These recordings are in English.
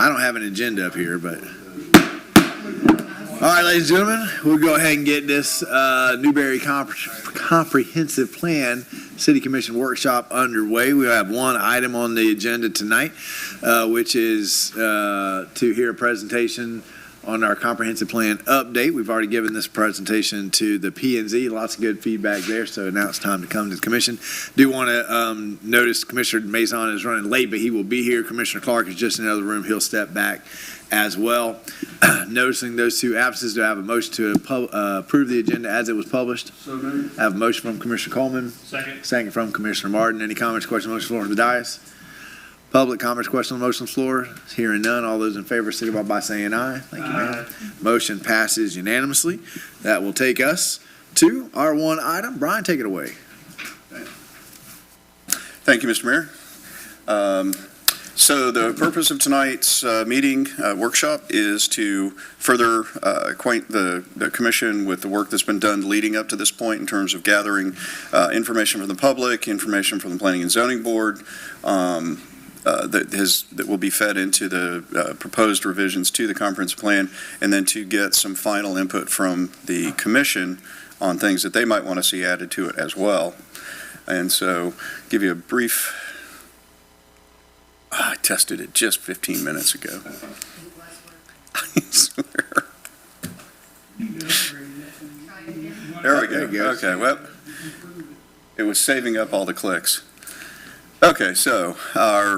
I don't have an agenda up here, but. All right, ladies and gentlemen, we'll go ahead and get this Newberry Comprehensive Plan City Commission workshop underway. We have one item on the agenda tonight, which is to hear a presentation on our comprehensive plan update. We've already given this presentation to the P&Z. Lots of good feedback there, so now it's time to come to the commission. Do want to notice Commissioner Maison is running late, but he will be here. Commissioner Clark is just in another room. He'll step back as well. Noticing those two absences, do I have a motion to approve the agenda as it was published? So moved. I have a motion from Commissioner Coleman. Second. Second from Commissioner Martin. Any comments, questions, motion floor on the dais? Public comments, question on the motion floor? Hearing none. All those in favor signify by saying aye. Thank you, ma'am. Motion passes unanimously. That will take us to our one item. Brian, take it away. Thank you, Mr. Mayor. So the purpose of tonight's meeting workshop is to further acquaint the commission with the work that's been done leading up to this point in terms of gathering information from the public, information from the Planning and Zoning Board, that will be fed into the proposed revisions to the comprehensive plan, and then to get some final input from the commission on things that they might want to see added to it as well. And so give you a brief, I tested it just 15 minutes ago. I swear. There we go. Okay, well, it was saving up all the clicks. Okay, so our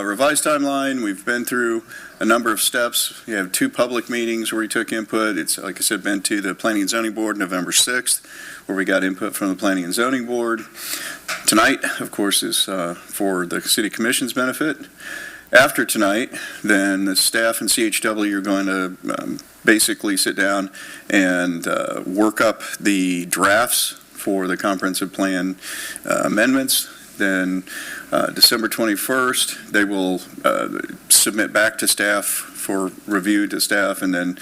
revised timeline, we've been through a number of steps. We have two public meetings where we took input. It's, like I said, been to the Planning and Zoning Board November 6th, where we got input from the Planning and Zoning Board. Tonight, of course, is for the City Commission's benefit. After tonight, then the staff and CHW are going to basically sit down and work up the drafts for the comprehensive plan amendments. Then December 21st, they will submit back to staff for review to staff, and then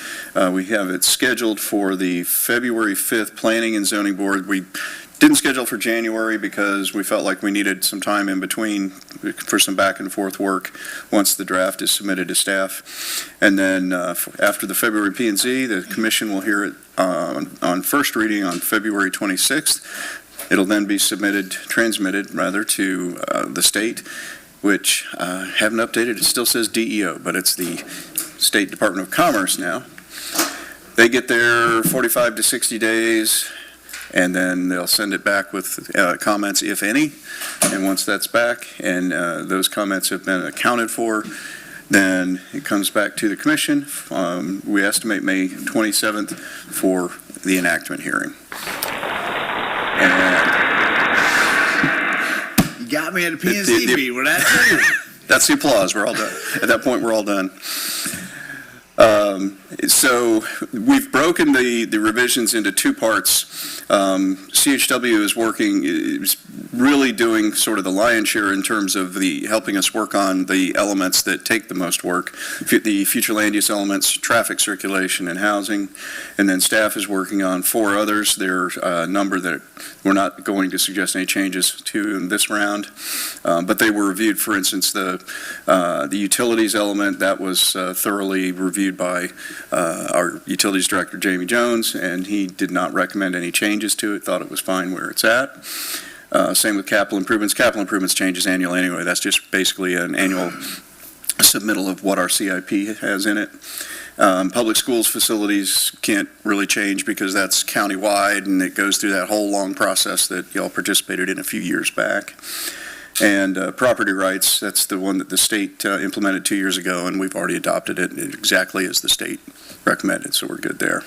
we have it scheduled for the February 5th Planning and Zoning Board. We didn't schedule for January because we felt like we needed some time in between for some back and forth work once the draft is submitted to staff. And then after the February P&Z, the commission will hear it on first reading on February 26th. It'll then be transmitted rather, to the state, which haven't updated. It still says DEO, but it's the State Department of Commerce now. They get their 45 to 60 days, and then they'll send it back with comments, if any. And once that's back and those comments have been accounted for, then it comes back to the commission. We estimate May 27th for the enactment hearing. And you got me at a P&Z meeting. Well, that's the applause. We're all done. At that point, we're all done. So we've broken the revisions into two parts. CHW is really doing sort of the lion's share in terms of helping us work on the elements that take the most work, the future land use elements, traffic circulation, and housing. And then staff is working on four others. There are a number that we're not going to suggest any changes to in this round, but they were reviewed. For instance, the utilities element, that was thoroughly reviewed by our utilities director, Jamie Jones, and he did not recommend any changes to it, thought it was fine where it's at. Same with capital improvements. Capital improvements changes annual anyway. That's just basically an annual submittal of what our CIP has in it. Public schools facilities can't really change because that's county-wide, and it goes through that whole long process that y'all participated in a few years back. And property rights, that's the one that the state implemented 2 years ago, and we've already adopted it exactly as the state recommended, so we're good there.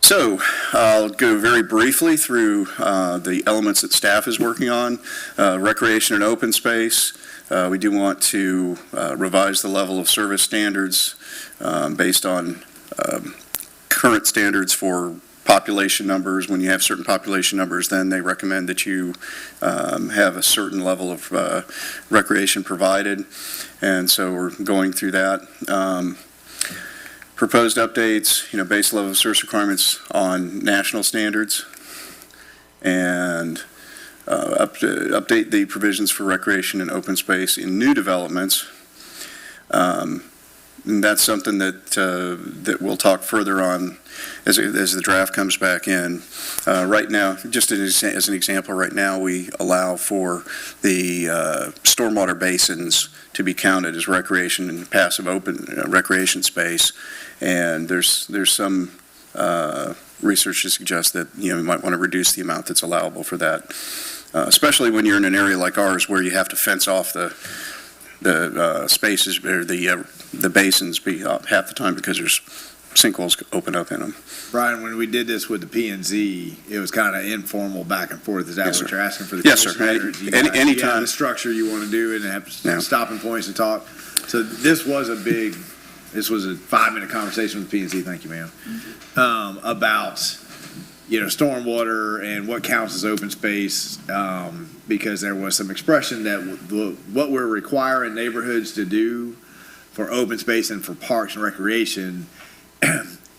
So I'll go very briefly through the elements that staff is working on. Recreation and open space. We do want to revise the level of service standards based on current standards for population numbers. When you have certain population numbers, then they recommend that you have a certain level of recreation provided, and so we're going through that. Proposed updates, base level of service requirements on national standards, and update the provisions for recreation and open space in new developments. And that's something that we'll talk further on as the draft comes back in. Right now, just as an example, right now we allow for the stormwater basins to be counted as recreation and passive open recreation space. And there's some research to suggest that you might want to reduce the amount that's allowable for that, especially when you're in an area like ours where you have to fence off the spaces or the basins half the time because there's sinkholes open up in them. Brian, when we did this with the P&Z, it was kind of informal back and forth. Is that Yes, what sir. you're asking for the Yes, sir. commissioners? You Anytime. you have the structure you want to do and have Yeah. stopping points to talk. So this was a 5-minute conversation with P&Z, thank you, ma'am, about, stormwater and what counts as open space, because there was some expression that what we're requiring neighborhoods to do for open space and for parks and recreation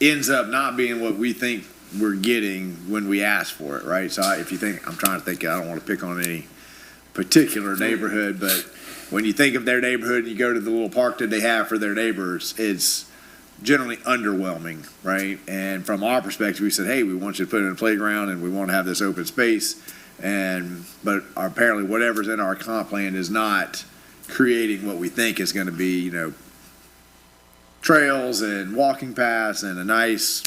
ends up not being what we think we're getting when we ask for it, right? So if you think, I'm trying to think, I don't want to pick on any particular neighborhood, but when you think of their neighborhood and you go to the little park that they have for their neighbors, it's generally underwhelming, right? And from our perspective, we said, hey, we want you to put in a playground and we want to have this open space. But apparently whatever's in our comp plan is not creating what we think is going to be, trails and walking paths and a nice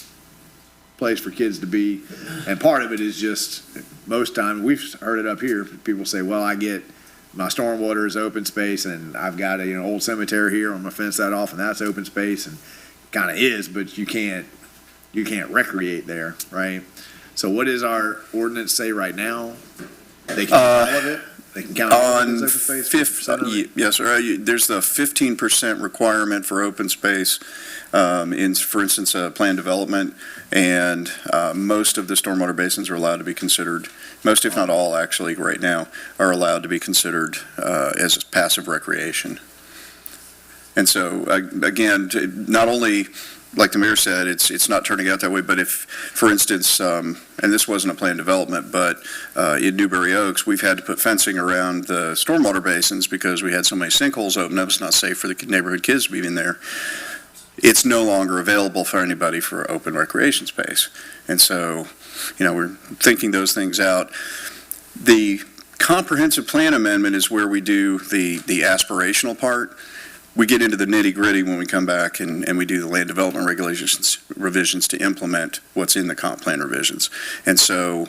place for kids to be. And part of it is just, most time, we've heard it up here, people say, well, I get my stormwater is open space and I've got a old cemetery here, I'm gonna fence that off and that's open space, and kind of is, but you can't recreate there, right? So what does our ordinance say right now? They can count all of it? They can count all of it as open space? Yes, sir. There's the 15% requirement for open space in, for instance, planned development, and most of the stormwater basins are allowed to be considered, most if not all actually right now, are allowed to be considered as passive recreation. And so, again, not only, like the mayor said, it's not turning out that way, but if, for instance, and this wasn't a planned development, but in Newberry Oaks, we've had to put fencing around the stormwater basins because we had so many sinkholes open up, it's not safe for the neighborhood kids to be in there. It's no longer available for anybody for open recreation space. And so, we're thinking those things out. The comprehensive plan amendment is where we do the aspirational part. We get into the nitty-gritty when we come back and we do the land development regulations revisions to implement what's in the comp plan revisions. And so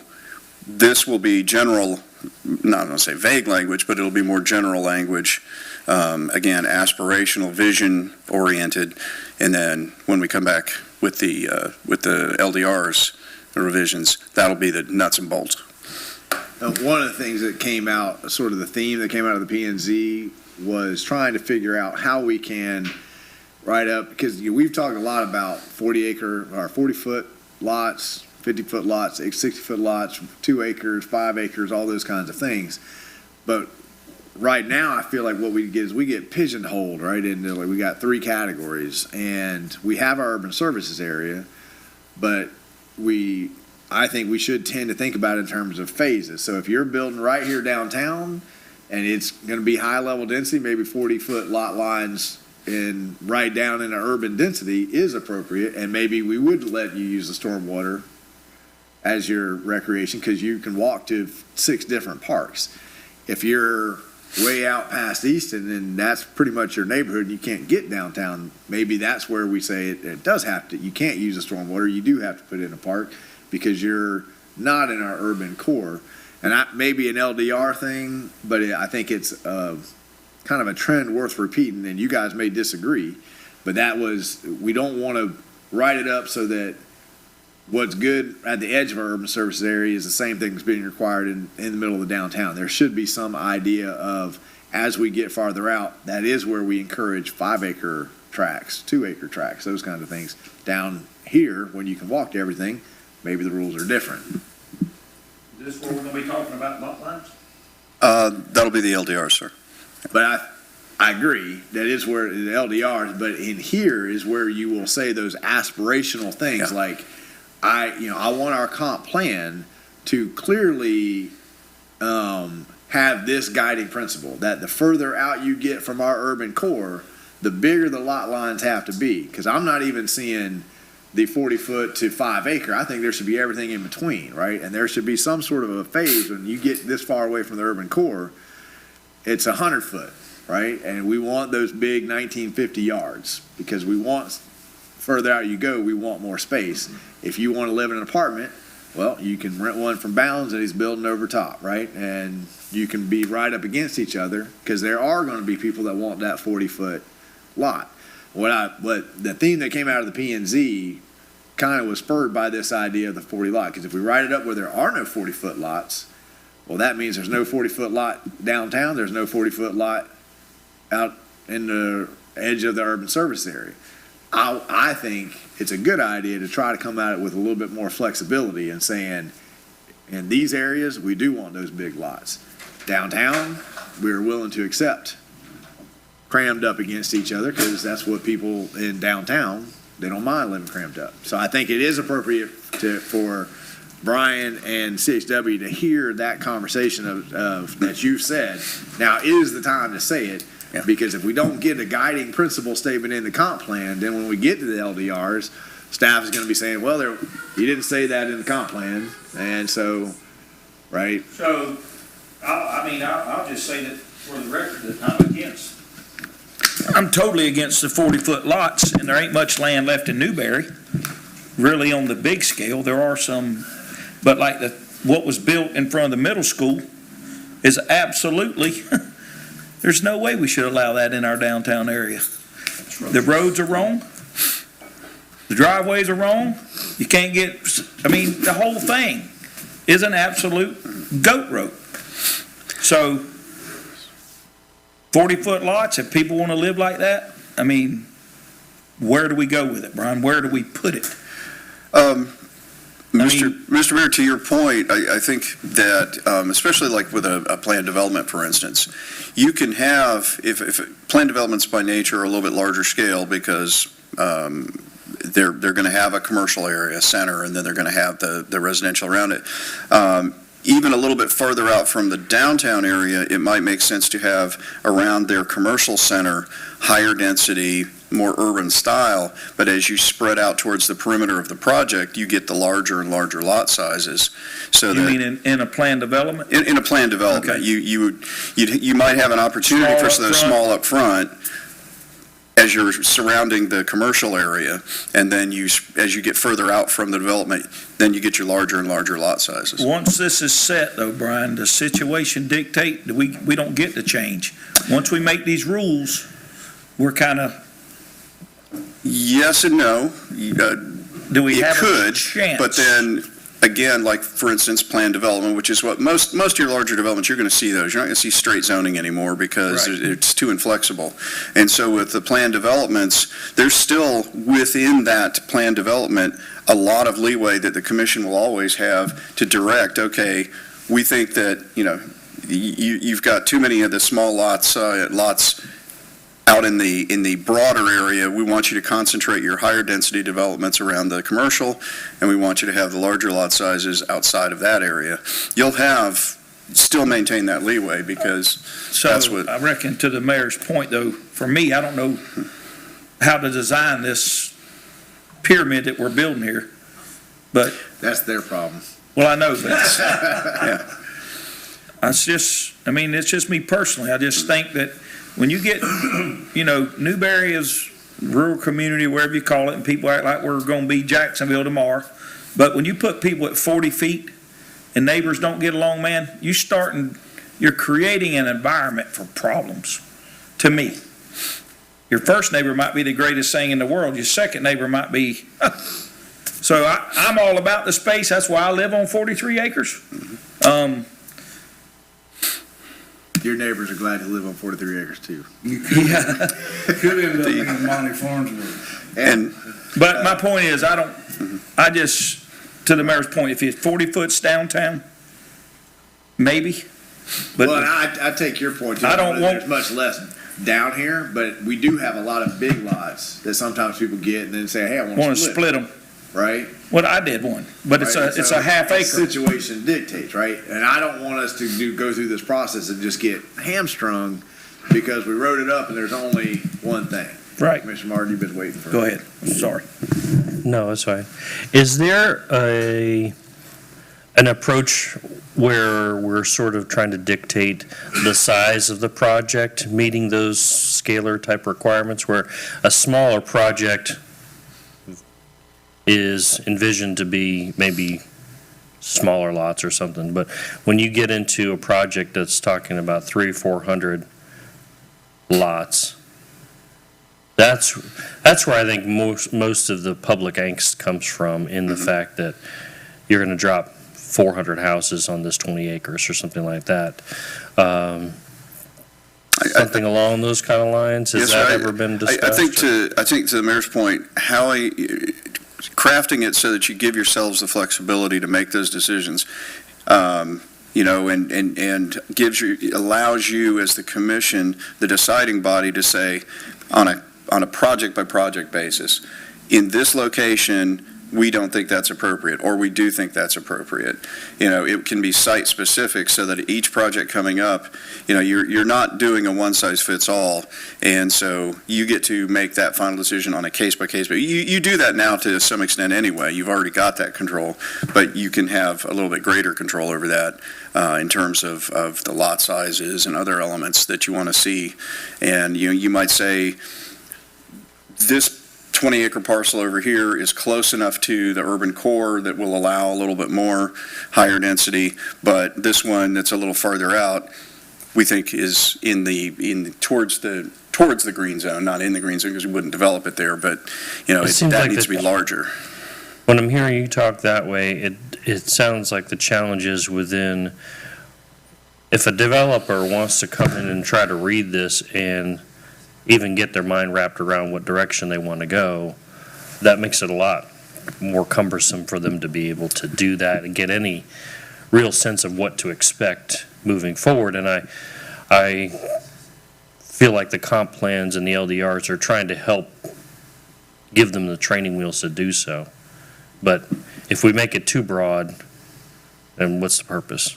this will be general, not going to say vague language, but it'll be more general language, again, aspirational, vision-oriented. And then when we come back with the LDRs, the revisions, that'll be the nuts and bolts. One of the things that came out, sort of the theme that came out of the P&Z, was trying to figure out how we can write up, because we've talked a lot about 40-foot lots, 50-foot lots, 60-foot lots, 2 acres, 5 acres, all those kinds of things. But right now, I feel like what we get is we get pigeonholed, right? Into we got 3 categories, and we have our urban services area, but I think we should tend to think about it in terms of phases. So if you're building right here downtown, and it's going to be high level density, maybe 40-foot lot lines and right down in the urban density is appropriate, and maybe we would let you use the stormwater as your recreation because you can walk to 6 different parks. If you're way out past Easton and that's pretty much your neighborhood and you can't get downtown, maybe that's where we say it does have to, you can't use the stormwater, you do have to put it in a park because you're not in our urban core. And maybe an LDR thing, but I think it's kind of a trend worth repeating, and you guys may disagree, but we don't want to write it up so that what's good at the edge of our urban services area is the same thing that's being required in the middle of the downtown. There should be some idea of, as we get farther out, that is where we encourage 5-acre tracts, 2-acre tracts, those kinds of things. Down here, when you can walk to everything, maybe the rules are different. Is this where we're going to be talking about lot lines? That'll be the LDR, sir. But I agree, that is where the LDR, but in here is where you will say those aspirational things, Yeah. like, I want our comp plan to clearly have this guiding principle, that the further out you get from our urban core, the bigger the lot lines have to be, because I'm not even seeing the 40-foot to 5-acre. I think there should be everything in between, right? And there should be some sort of a phase when you get this far away from the urban core, it's 100-foot, right? And we want those big 1950 yards, because we want, further out you go, we want more space. If you want to live in an apartment, well, you can rent one from Bounds that he's building over top, right? And you can be right up against each other, because there are going to be people that want that 40-foot lot. What the theme that came out of the P&Z kind of was spurred by this idea of the 40 lot, because if we write it up where there are no 40-foot lots, well, that means there's no 40-foot lot downtown, there's no 40-foot lot out in the edge of the urban service area. I think it's a good idea to try to come at it with a little bit more flexibility and saying, in these areas, we do want those big lots. Downtown, we're willing to accept crammed up against each other, because that's what people in downtown, they don't mind living crammed up. So I think it is appropriate for Brian and CHW to hear that conversation of that you've said. Now is the time to say it. Yeah. Because if we don't get a guiding principle statement in the comp plan, then when we get to the LDRs, staff is going to be saying, well, you didn't say that in the comp plan. And so, right? So, I'll just say that for the record that I'm against. I'm totally against the 40-foot lots, and there ain't much land left in Newberry, really on the big scale. There are some, but like what was built in front of the middle school is absolutely, there's no way we should allow that in our downtown area. The roads are wrong. The driveways are wrong. You can't get, the whole thing is an absolute goat road. So 40-foot lots, if people want to live like that, where do we go with it, Brian? Where do we put it? Mr. Mayor, to your point, I think that, especially like with a planned development, for instance, you can have, if planned developments by nature are a little bit larger scale, because they're going to have a commercial area center, and then they're going to have the residential around it. Even a little bit further out from the downtown area, it might make sense to have around their commercial center higher density, more urban style, but as you spread out towards the perimeter of the project, you get the larger and larger lot sizes. So you mean in a planned development? In a planned development, okay. you might have an opportunity for those small up front as you're surrounding the commercial area, and then as you get further out from the development, then you get your larger and larger lot sizes. Once this is set, though, Brian, the situation dictate that we don't get to change. Once we make these rules, we're kind of. Yes and no. Do we have a chance? But then again, like for instance, planned development, which is what most of your larger developments, you're going to see those. You're not going to see straight zoning anymore, because right. It's too inflexible. And so with the planned developments, there's still within that planned development a lot of leeway that the commission will always have to direct. Okay, we think that you've got too many of the small lots out in the broader area. We want you to concentrate your higher density developments around the commercial, and we want you to have the larger lot sizes outside of that area. You'll still maintain that leeway, because that's what. I reckon, to the mayor's point, though, for me, I don't know how to design this pyramid that we're building here, but. That's their problem. Well, I know, but yeah. It's just me personally. I just think that when you get, Newberry is rural community, wherever you call it, and people act like we're going to be Jacksonville tomorrow. But when you put people at 40 feet and neighbors don't get along, man, you're creating an environment for problems, to me. Your first neighbor might be the greatest thing in the world. Your second neighbor might be. So I'm all about the space. That's why I live on 43 acres. Your neighbors are glad to live on 43 acres too. Yeah. Could end up being Monty Farnsworth. But my point is, to the mayor's point, if it's 40 foot downtown, maybe. But well, I take your point too. There's much less down here, but we do have a lot of big lots that sometimes people get and then say, hey, I want to split them. Right? Well, I did one, but it's a half acre. Situation dictates, right? And I don't want us to go through this process and just get hamstrung because we wrote it up and there's only one thing. Right. Commissioner Martin, you've been waiting for. Go ahead. Sorry. No, that's fine. Is there an approach where we're sort of trying to dictate the size of the project, meeting those scalar type requirements, where a smaller project is envisioned to be maybe smaller lots or something, but when you get into a project that's talking about 300-400 lots, that's where I think most of the public angst comes from, in the fact that you're going to drop 400 houses on this 20 acres or something like that. Something along those kind of lines. Has that ever been discussed? I think to the mayor's point, crafting it so that you give yourselves the flexibility to make those decisions, and allows you as the commission, the deciding body, to say on a project by project basis, in this location, we don't think that's appropriate, or we do think that's appropriate. It can be site specific, so that each project coming up, you're not doing a one size fits all, and so you get to make that final decision on a case by case. But you do that now to some extent anyway. You've already got that control, but you can have a little bit greater control over that in terms of the lot sizes and other elements that you want to see. And you might say, this 20-acre parcel over here is close enough to the urban core that will allow a little bit more higher density, but this one that's a little farther out, we think is towards the green zone, not in the green zone, because we wouldn't develop it there, but that needs to be larger. When I'm hearing you talk that way, it sounds like the challenge is within, if a developer wants to come in and try to read this and even get their mind wrapped around what direction they want to go, that makes it a lot more cumbersome for them to be able to do that and get any real sense of what to expect moving forward. And I feel like the comp plans and the LDRs are trying to help give them the training wheels to do so. But if we make it too broad, then what's the purpose?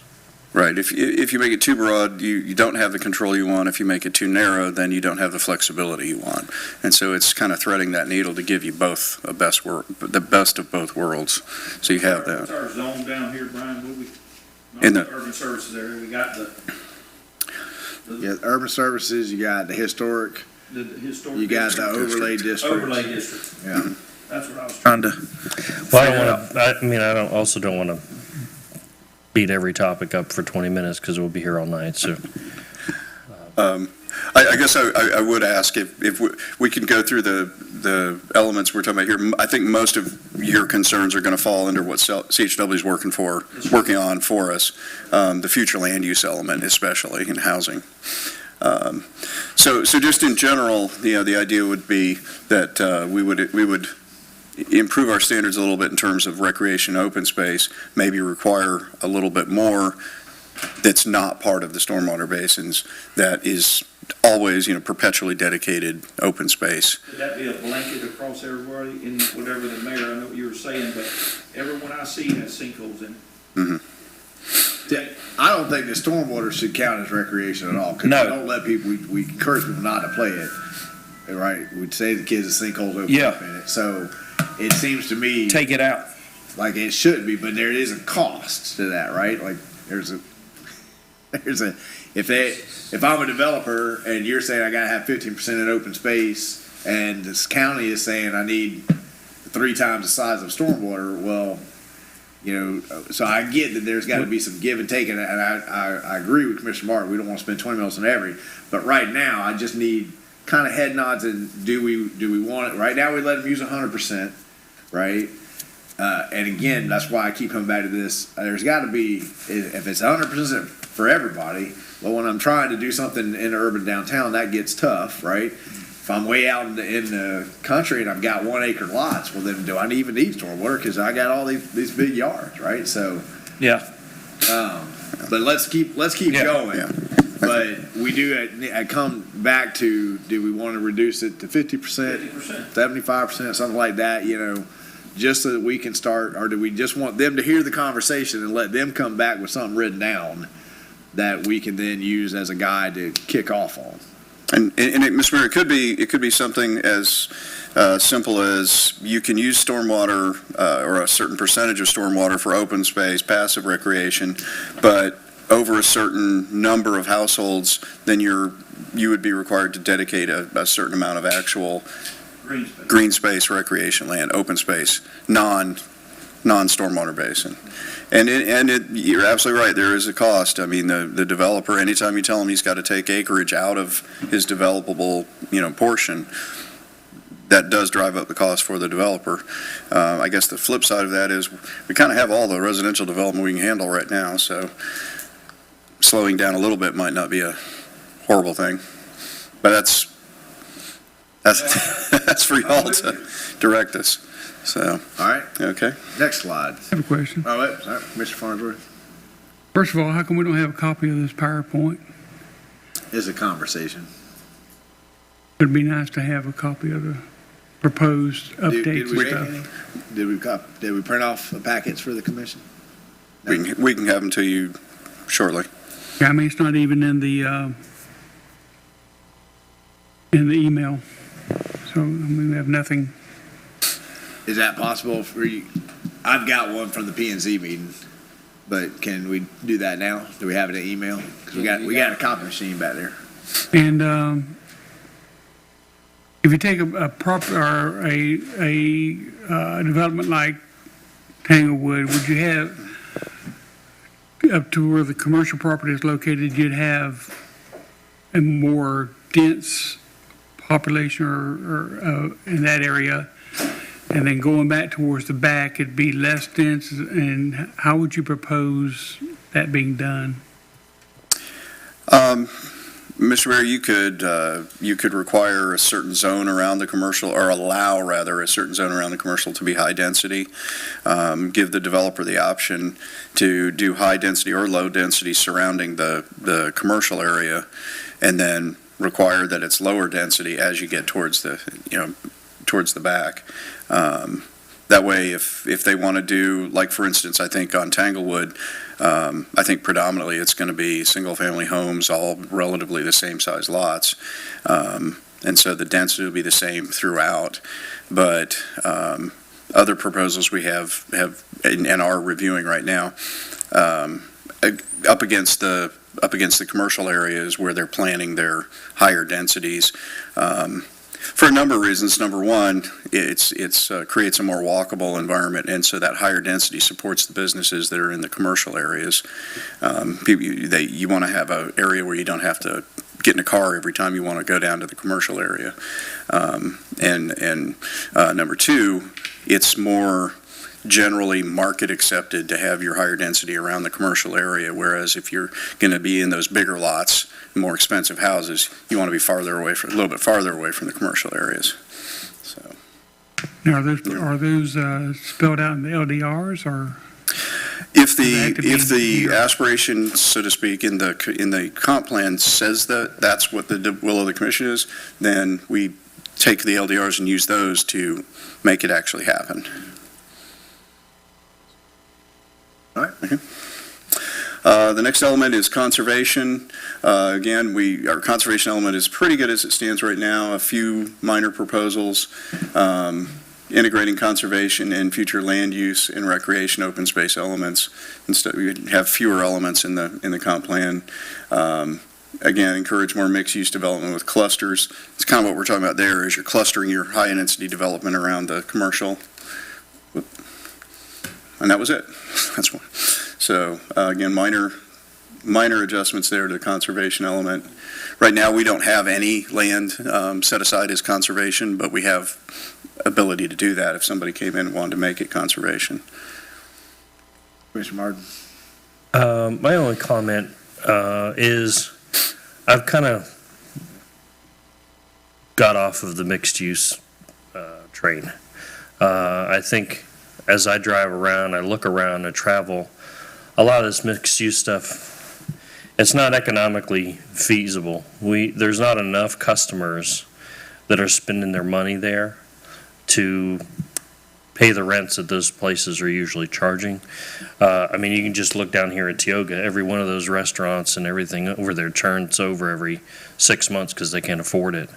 Right. If you make it too broad, you don't have the control you want. If you make it too narrow, then you don't have the flexibility you want. And so it's kind of threading that needle to give you both the best of both worlds. So you have that. What's our zone down here, Brian? In the urban services area, we got Yeah, urban services, you got the historic, the historic. you got the overlay district. Overlay district. Yeah. That's what I was trying to. Well, I also don't want to beat every topic up for 20 minutes, because we'll be here all night, so. I guess I would ask if we can go through the elements we're talking about here. I think most of your concerns are going to fall under what CHW is working on for us, the future land use element, especially in housing. So just in general, the idea would be that we would improve our standards a little bit in terms of recreation open space, maybe require a little bit more that's not part of the stormwater basins, that is always, perpetually dedicated open space. Could that be a blanket across everybody in whatever the mayor, I know what you were saying, but everyone I see has sinkholes in it. Mm-hmm. Yeah, I don't think the stormwater should count as recreation at all. 'Cause No. we don't let people, we encourage people not to play it. Right? We'd say the kids the sinkholes open Yeah. up in it. So it seems to me Take it out. like it should be, but there is a cost to that, right? Like if I'm a developer and you're saying I gotta have 15% in open space, and this county is saying I need 3 times the size of stormwater, well, so I get that there's got to be some give and take, and I agree with Commissioner Martin. We don't want to spend 20 mils on every, but right now I just need kind of head nods. And do we want it? Right now we let them use 100%, right? And again, that's why I keep coming back to this. There's got to be, if it's 100% for everybody, well, when I'm trying to do something in urban downtown, that gets tough, right? If I'm way out in the country and I've got 1 acre lots, well, then do I even need stormwater? Because I got all these big yards, right? So, Yeah. but let's keep Yeah. going. Yeah. But we do. I come back to: do we want to reduce it to 50%, 75%, something like that? Just so that we can start, or do we just want them to hear the conversation and let them come back with something written down that we can then use as a guide to kick off on? And Mr. Mayor, it could be something as simple as you can use stormwater or a certain percentage of stormwater for open space, passive recreation, but over a certain number of households, then you would be required to dedicate a certain amount of actual green space, recreation land, open space, non-stormwater basin. And you're absolutely right, there is a cost. I mean, the developer, anytime you tell him he's got to take acreage out of his developable, portion, that does drive up the cost for the developer. I guess the flip side of that is we kind of have all the residential development we can handle right now, so slowing down a little bit might not be a horrible thing. But that's for y'all to direct us. So, All right, okay. next slide. I have a question. Oh, wait, sorry, Mr. Farnsworth. First of all, how come we don't have a copy of this PowerPoint? It's a conversation. It'd be nice to have a copy of the proposed updates and stuff. Did we print off the packets for the commission? We can have them to you shortly. Yeah, I mean, it's not even in the email. So, I mean, we have nothing. Is that possible for you? I've got one from the P&Z meeting, but can we do that now? Do we have it in email? Because we got a copy machine back there. And if you take a proper or a development like Tanglewood, would you have up to where the commercial property is located, you'd have a more dense population or in that area, and then going back towards the back, it'd be less dense. And how would you propose that being done? Mr. Mayor, you could require a certain zone around the commercial, or allow rather a certain zone around the commercial to be high density. Give the developer the option to do high density or low density surrounding the commercial area, and then require that it's lower density as you get towards the back. That way, if they want to do, like for instance, I think on Tanglewood, I think predominantly it's going to be single-family homes, all relatively the same size lots. And so the density will be the same throughout. But other proposals we have and are reviewing right now, up against the commercial areas where they're planning their higher densities, for a number of reasons. Number one, it's creates a more walkable environment, and so that higher density supports the businesses that are in the commercial areas. You want to have an area where you don't have to get in a car every time you want to go down to the commercial area. And number two, it's more generally market accepted to have your higher density around the commercial area, whereas if you're going to be in those bigger lots, more expensive houses, you want to be a little bit farther away from the commercial areas. So, Now, are those spelled out in the LDRs, or? if the aspiration, so to speak, in the comp plan says that that's what the will of the commission is, then we take the LDRs and use those to make it actually happen. All right. Okay. The next element is conservation. Again, our conservation element is pretty good as it stands right now. A few minor proposals, integrating conservation and future land use and recreation open space elements. Instead, we have fewer elements in the comp plan. Again, encourage more mixed-use development with clusters. It's kind of what we're talking about there, is you're clustering your high-density development around the commercial. And that was it. That's one. So again, minor adjustments there to the conservation element. Right now, we don't have any land set aside as conservation, but we have ability to do that if somebody came in and wanted to make it conservation. Commissioner Martin. My only comment is I've kind of got off of the mixed use train. I think as I drive around, I look around, I travel, a lot of this mixed use stuff, it's not economically feasible. There's not enough customers that are spending their money there to pay the rents that those places are usually charging. I mean, you can just look down here at Tioga, every one of those restaurants and everything over there turns over every 6 months because they can't afford it.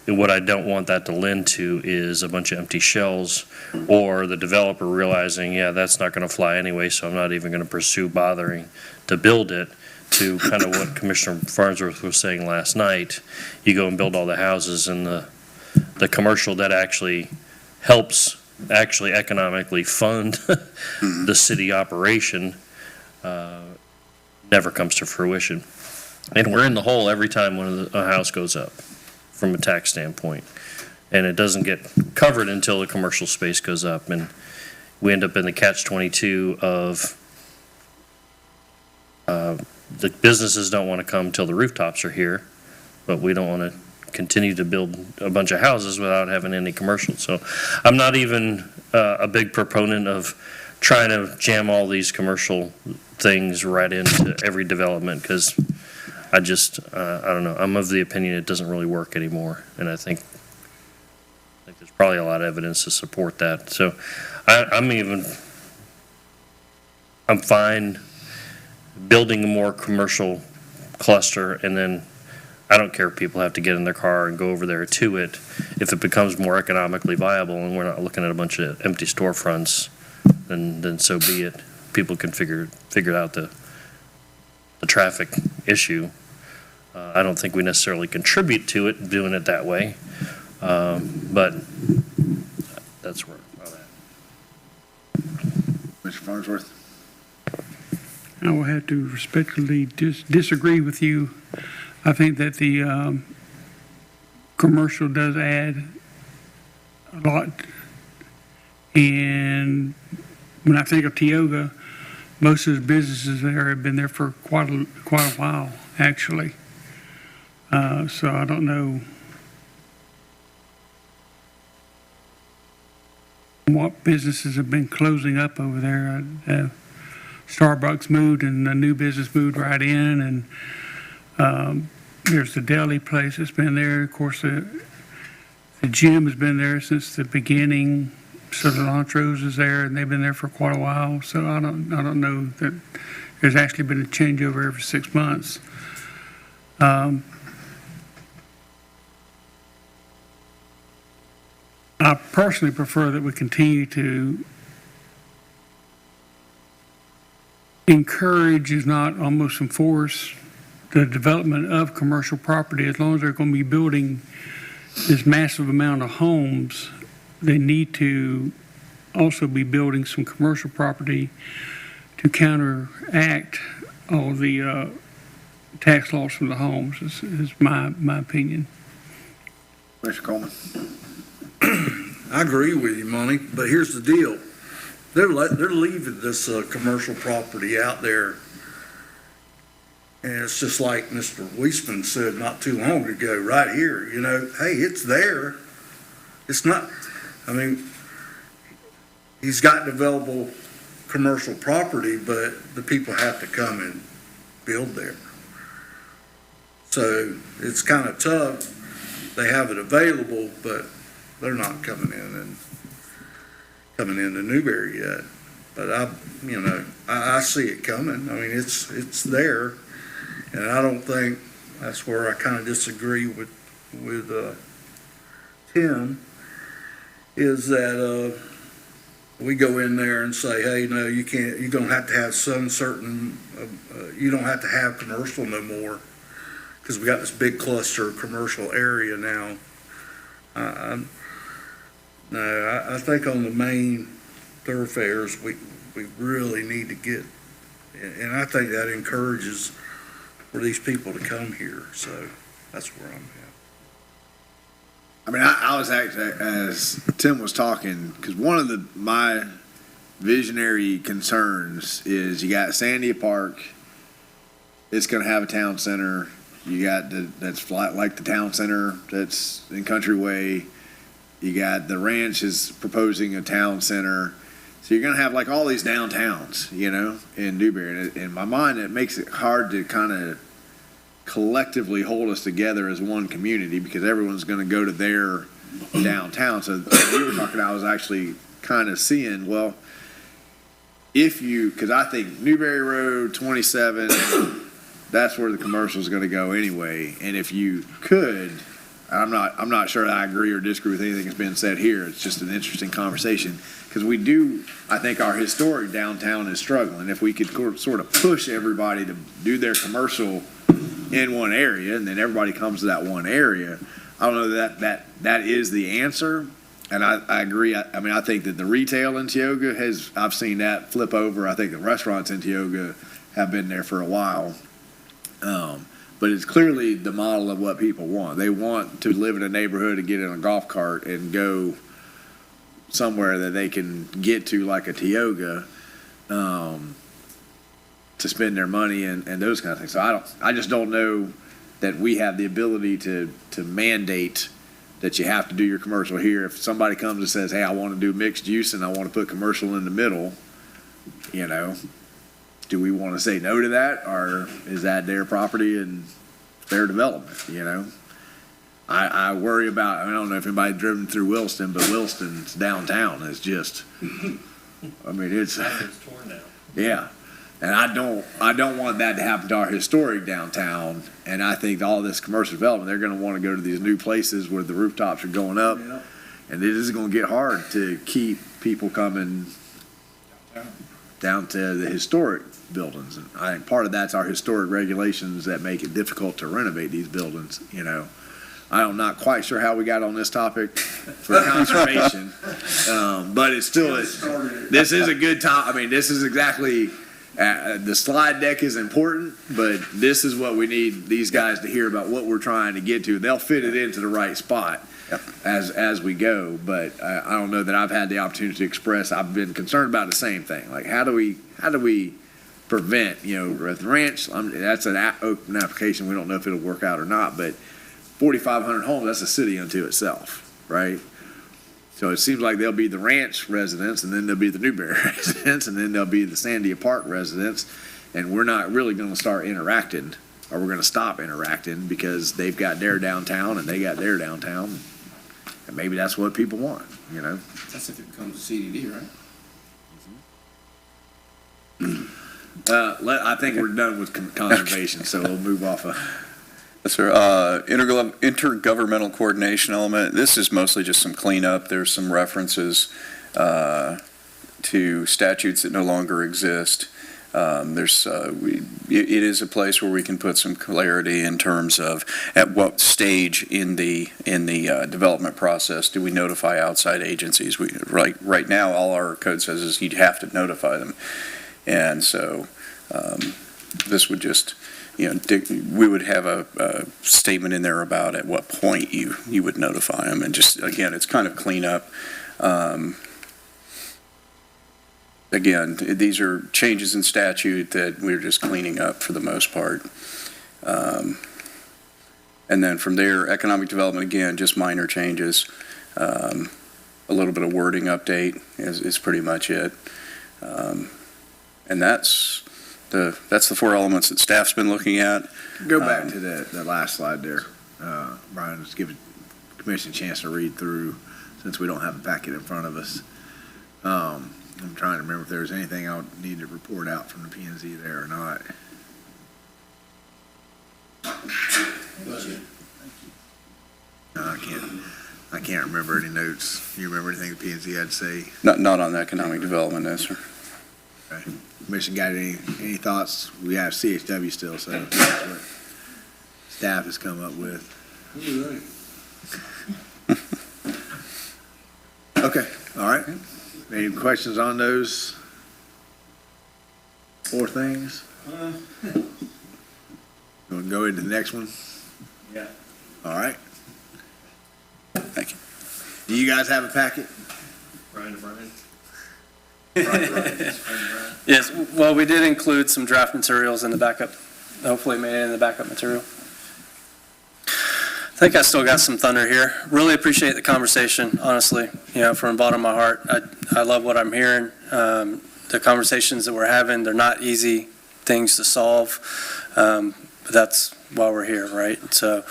What I don't want that to lend to is a bunch of empty shells, or the developer realizing, yeah, that's not going to fly anyway, so I'm not even going to pursue bothering to build it, to kind of what Commissioner Farnsworth was saying last night. You go and build all the houses, and the commercial that actually helps actually economically fund the city operation never comes to fruition. And we're in the hole every time a house goes up from a tax standpoint. And it doesn't get covered until the commercial space goes up. And we end up in the catch-22 of the businesses don't want to come till the rooftops are here, but we don't want to continue to build a bunch of houses without having any commercial. So I'm not even a big proponent of trying to jam all these commercial things right into every development, because I don't know. I'm of the opinion it doesn't really work anymore, and I think there's probably a lot of evidence to support that. So I'm fine building a more commercial cluster, and then I don't care if people have to get in their car and go over there to it. If it becomes more economically viable and we're not looking at a bunch of empty storefronts, then so be it. People can figure out the traffic issue. I don't think we necessarily contribute to it doing it that way, but that's where I'm at. Mr. Farnsworth? I will have to respectfully disagree with you. I think that the commercial does add a lot. And when I think of Tioga, most of the businesses there have been there for quite a while, actually. So I don't know what businesses have been closing up over there. Starbucks moved, and a new business moved right in, and there's the deli place that's been there. Of course, the gym has been there since the beginning. So the Lontrose is there, and they've been there for quite a while. So I don't know that there's actually been a changeover every 6 months. I personally prefer that we continue to encourage, if not almost enforce, the development of commercial property. As long as they're going to be building this massive amount of homes, they need to also be building some commercial property to counteract all the tax loss from the homes, is my opinion. Mr. Coleman? I agree with you, Monty, but here's the deal. They're leaving this commercial property out there, and it's just like Mr. Weisman said not too long ago, right here, hey, it's there. It's not, he's got developable commercial property, but the people have to come and build there. So it's kind of tough. They have it available, but they're not coming into Newberry yet. But I see it coming. It's there, and I don't think, that's where I kind of disagree with Tim, is that we go in there and say, hey, no, you can't, you don't have to have some certain, you don't have to have commercial no more, because we got this big cluster of commercial area now. I think on the main thoroughfares, we really need to get, and I think that encourages for these people to come here. So that's where I'm at. I was actually, as Tim was talking, because one of my visionary concerns is you got Sandia Park, it's going to have a town center. You got that's flat like the town center that's in Country Way. You got the ranch is proposing a town center. So you're going to have like all these downtowns, in Newberry. And in my mind, it makes it hard to kind of collectively hold us together as one community, because everyone's going to go to their downtown. So we were talking, I was actually kind of seeing, well, because I think Newberry Road, 27, that's where the commercial is going to go anyway. And if you could, I'm not sure that I agree or disagree with anything that's been said here. It's just an interesting conversation because I think our historic downtown is struggling. If we could sort of push everybody to do their commercial in one area and then everybody comes to that one area, I don't know that is the answer. And I agree. I think that the retail in Tioga I've seen that flip over. I think the restaurants in Tioga have been there for a while. But it's clearly the model of what people want. They want to live in a neighborhood and get in a golf cart and go somewhere that they can get to, like a Tioga, to spend their money and those kind of things. So I just don't know that we have the ability to mandate that you have to do your commercial here. If somebody comes and says, hey, I want to do mixed use and I want to put commercial in the middle, do we want to say no to that, or is that their property and their development? I worry about, I don't know if anybody's driven through Williston, but Williston's downtown is just, it's torn down. Yeah. And I don't want that to happen to our historic downtown. And I think all this commercial development, they're going to want to go to these new places where the rooftops are going up. Yeah. And it is going to get hard to keep people coming down to the historic buildings. And I think part of that's our historic regulations that make it difficult to renovate these buildings. I'm not quite sure how we got on this topic for conservation, but it's still, this is a good topic. This is exactly, the slide deck is important, but this is what we need these guys to hear about what we're trying to get to. They'll fit it into the right spot. Yep. As we go, but I don't know that I've had the opportunity to express. I've been concerned about the same thing. Like, how do we prevent, with the ranch, that's an open application. We don't know if it'll work out or not, but 4,500 homes, that's a city unto itself, right? So it seems like there'll be the ranch residents, and then there'll be the Newberry residents, and then there'll be the Sandia Park residents, and we're not really going to start interacting, or we're going to stop interacting because they've got their downtown and they got their downtown. And maybe that's what people want, That's if it becomes a CDD, right? I think we're done with conservation, so we'll move off of. Yes, sir. Intergovernmental coordination element. This is mostly just some cleanup. There's some references to statutes that no longer exist. It is a place where we can put some clarity in terms of at what stage in the development process do we notify outside agencies. Right now, all our code says is you'd have to notify them, and so this would just we would have a statement in there about at what point you would notify them, and just again, it's kind of cleanup. Again, these are changes in statute that we're just cleaning up for the most part. And then from there, economic development, again, just minor changes. A little bit of wording update is pretty much it. And that's the four elements that staff's been looking at. Go back to the last slide there. Brian, just give the commission a chance to read through since we don't have a packet in front of us. I'm trying to remember if there was anything I would need to report out from the P&Z there or not. No, I can't remember any notes. Do you remember anything the P&Z had to say? Not on the economic development, no, sir. Okay. Commission got any thoughts? We have CHW still, so that's what staff has come up with. Okay, all right. Any questions on those four things? You want to go into the next one? Yeah. All right. Thank you. Do you guys have a packet? Brian to Brian. Yes, well, we did include some draft materials in the backup, hopefully made it in the backup material. I think I still got some thunder here. Really appreciate the conversation, honestly, from the bottom of my heart. I love what I'm hearing. The conversations that we're having, they're not easy things to solve, but that's why we're here, right? So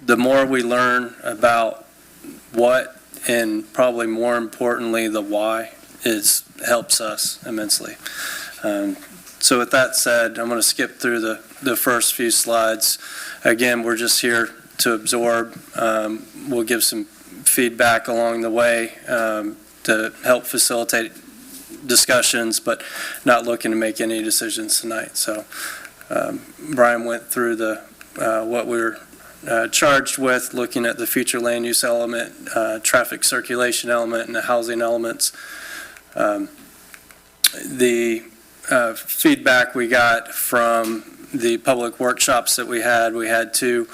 the more we learn about what, and probably more importantly, the why helps us immensely. So with that said, I'm going to skip through the first few slides. Again, we're just here to absorb. We'll give some feedback along the way to help facilitate discussions, but not looking to make any decisions tonight. So Brian went through what we were charged with, looking at the future land use element, traffic circulation element, and the housing elements. The feedback we got from the public workshops that we had two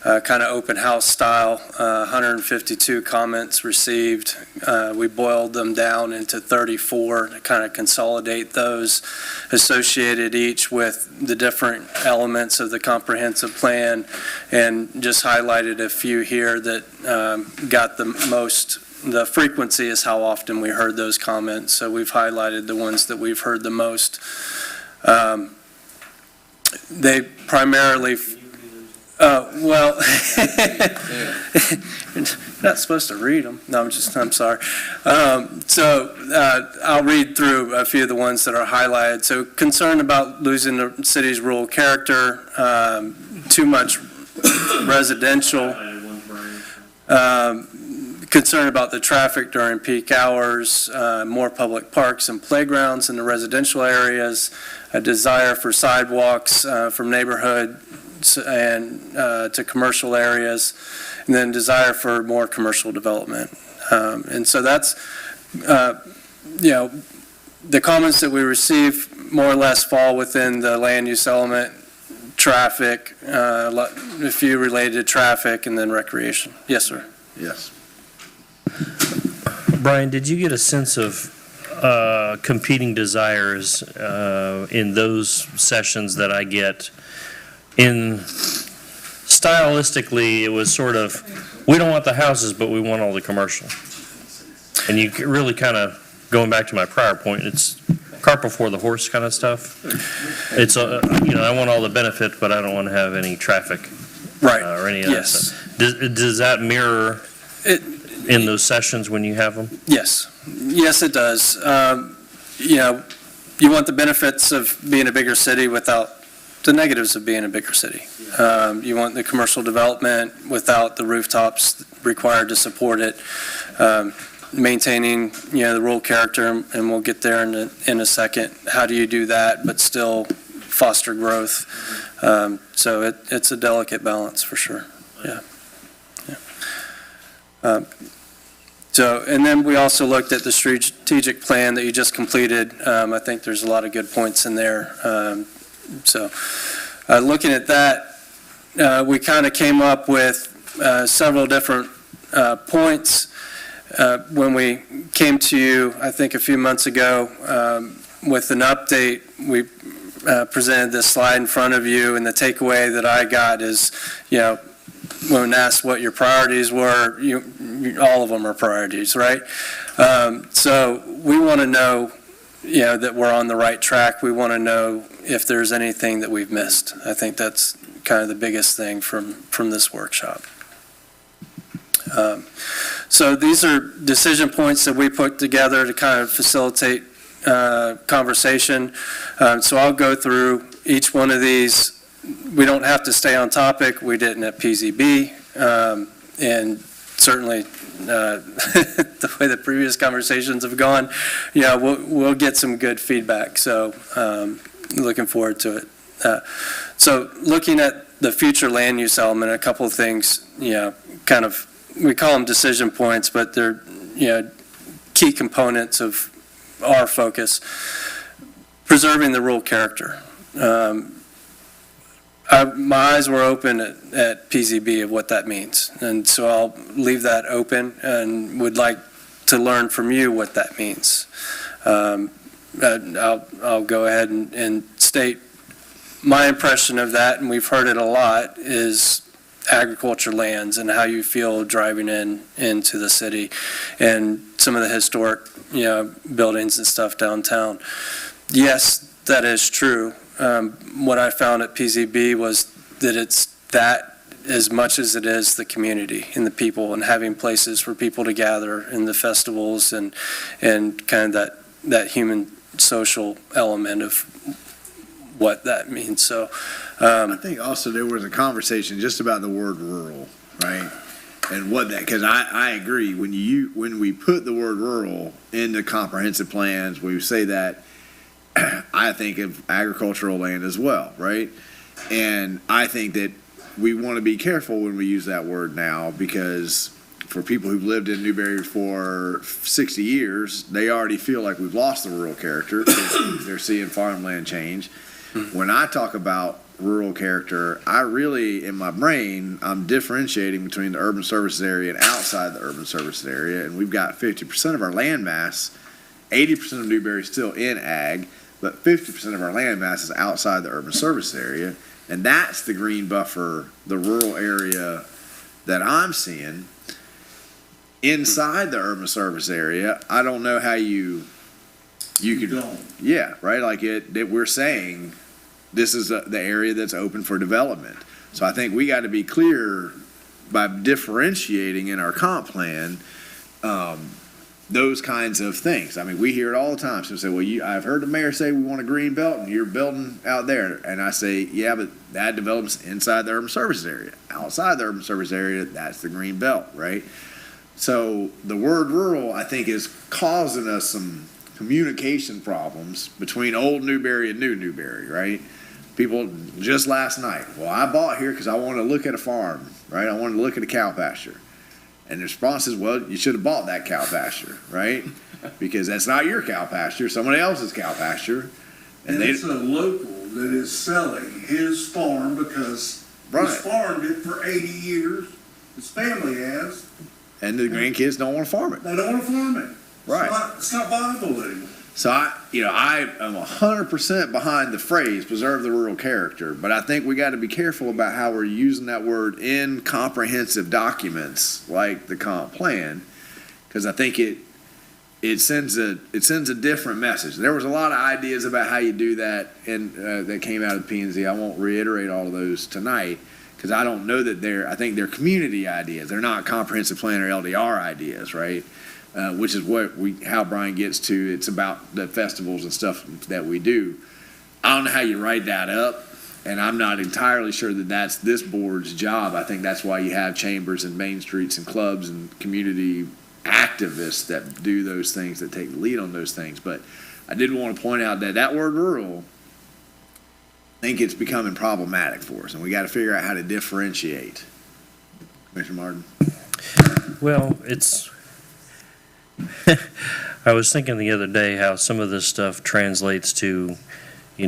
kind of open house style, 152 comments received. We boiled them down into 34 to kind of consolidate those, associated each with the different elements of the comprehensive plan, and just highlighted a few here that got the most. The frequency is how often we heard those comments, so we've highlighted the ones that we've heard the most. They primarily, well, you're not supposed to read them. No, I'm sorry. I'll read through a few of the ones that are highlighted. So concern about losing the city's rural character, too much residential, concern about the traffic during peak hours, more public parks and playgrounds in the residential areas, a desire for sidewalks from neighborhoods and to commercial areas, and then desire for more commercial development. And so that's, the comments that we receive more or less fall within the land use element, traffic, a few related to traffic, and then recreation. Yes, sir. Yes. Brian, did you get a sense of competing desires in those sessions that I get? Stylistically, it was sort of, we don't want the houses, but we want all the commercial. And you really kind of, going back to my prior point, it's cart before the horse kind of stuff. It's, I want all the benefit, but I don't want to have any traffic. Right. Or any of Yes. that stuff. Does that mirror in those sessions when you have them? Yes. Yes, it does. You want the benefits of being a bigger city without the negatives of being a bigger city. You want the commercial development without the rooftops required to support it. Maintaining, the rural character, and we'll get there in a second. How do you do that but still foster growth? So it's a delicate balance for sure. Yeah. And then we also looked at the strategic plan that you just completed. I think there's a lot of good points in there. Looking at that, we kind of came up with several different points. When we came to you, I think a few months ago, with an update, we presented this slide in front of you, and the takeaway that I got is, when asked what your priorities were, all of them are priorities, right? So we want to know, that we're on the right track. We want to know if there's anything that we've missed. I think that's kind of the biggest thing from this workshop. So these are decision points that we put together to kind of facilitate conversation. So I'll go through each one of these. We don't have to stay on topic. We didn't at PZB. And certainly the way the previous conversations have gone, we'll get some good feedback. So looking forward to it. So looking at the future land use element, a couple of things, kind of, we call them decision points, but they're, key components of our focus. Preserving the rural character. My eyes were open at PZB of what that means. And so I'll leave that open and would like to learn from you what that means. I'll go ahead and state my impression of that, and we've heard it a lot, is agriculture lands and how you feel driving into the city and some of the historic, buildings and stuff downtown. Yes, that is true. What I found at PZB was that it's that as much as it is the community and the people and having places for people to gather in the festivals and kind of that human social element of what that means. So, I think also there was a conversation just about the word rural, right? And what that, because I agree, when we put the word rural into comprehensive plans, we say that, I think of agricultural land as well, right? And I think that we want to be careful when we use that word now, because for people who've lived in Newberry for 60 years, they already feel like we've lost the rural character because they're seeing farmland change. When I talk about rural character, I really, in my brain, I'm differentiating between the urban services area and outside the urban services area, and we've got 50% of our land mass, 80% of Newberry is still in ag, but 50% of our land mass is outside the urban service area, and that's the green buffer, the rural area that I'm seeing. Inside the urban service area, I don't know how you could, yeah, right, like we're saying this is the area that's open for development. So I think we got to be clear by differentiating in our comp plan, those kinds of things. I mean, we hear it all the time. So say, well, I've heard the mayor say we want a green belt and you're building out there. And I say, yeah, but that develops inside the urban services area. Outside the urban service area, that's the green belt, right? So the word rural, I think, is causing us some communication problems between old Newberry and new Newberry, right? People, just last night, well, I bought here because I want to look at a farm, right? I wanted to look at a cow pasture. And the response is, well, you should have bought that cow pasture, right? Because that's not your cow pasture, somebody else's cow pasture. And it's a local that is selling his farm because he's farmed it for 80 years. His family has. And the grandkids don't want to farm it. They don't want to farm it. Right. It's not viable anymore. So I am 100% behind the phrase preserve the rural character, but I think we got to be careful about how we're using that word in comprehensive documents like the comp plan, because I think it sends a different message. There was a lot of ideas about how you do that, and that came out of P&Z. I won't reiterate all of those tonight, because I don't know that I think they're community ideas. They're not comprehensive plan or LDR ideas, right? Which is how Brian gets to, it's about the festivals and stuff that we do. I don't know how you write that up, and I'm not entirely sure that that's this board's job. I think that's why you have chambers and main streets and clubs and community activists that do those things, that take the lead on those things. But I did want to point out that word rural, I think it's becoming problematic for us, and we got to figure out how to differentiate. Commissioner Martin? Well, I was thinking the other day how some of this stuff translates to, you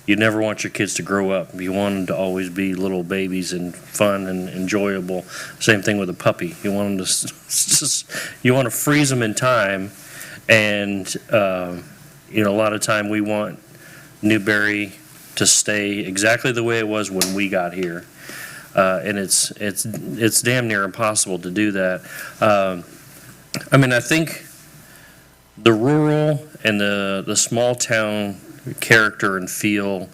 never want your kids to grow up. You want them to always be little babies and fun and enjoyable. Same thing with a puppy. You want them you want to freeze them in time. And, a lot of time we want Newberry to stay exactly the way it was when we got here. And it's damn near impossible to do that. I think the rural and the small town character and feel,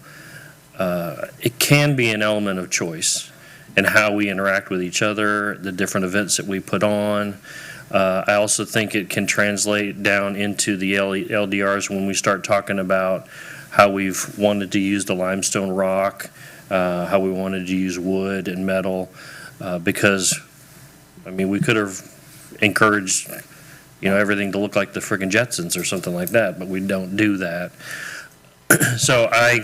it can be an element of choice in how we interact with each other, the different events that we put on. I also think it can translate down into the LDRs when we start talking about how we've wanted to use the limestone rock, how we wanted to use wood and metal, because, we could have encouraged, everything to look like the friggin' Jetsons or something like that, but we don't do that. So I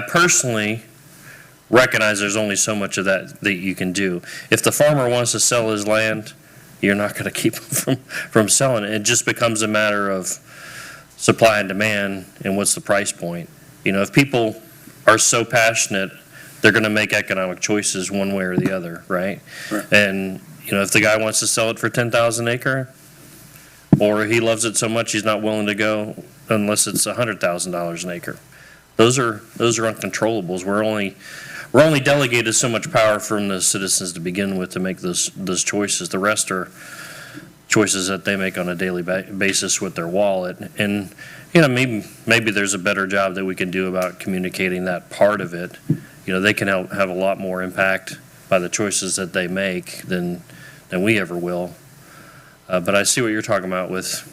personally recognize there's only so much of that you can do. If the farmer wants to sell his land, you're not going to keep him from selling it. It just becomes a matter of supply and demand and what's the price point. If people are so passionate, they're going to make economic choices one way or the other, right? And if the guy wants to sell it for 10,000 an acre, or he loves it so much he's not willing to go unless it's $100,000 an acre. Those are uncontrollables. We're only delegated so much power from the citizens to begin with to make those choices. The rest are choices that they make on a daily basis with their wallet. And maybe there's a better job that we can do about communicating that part of it. They can have a lot more impact by the choices that they make than we ever will. But I see what you're talking about with,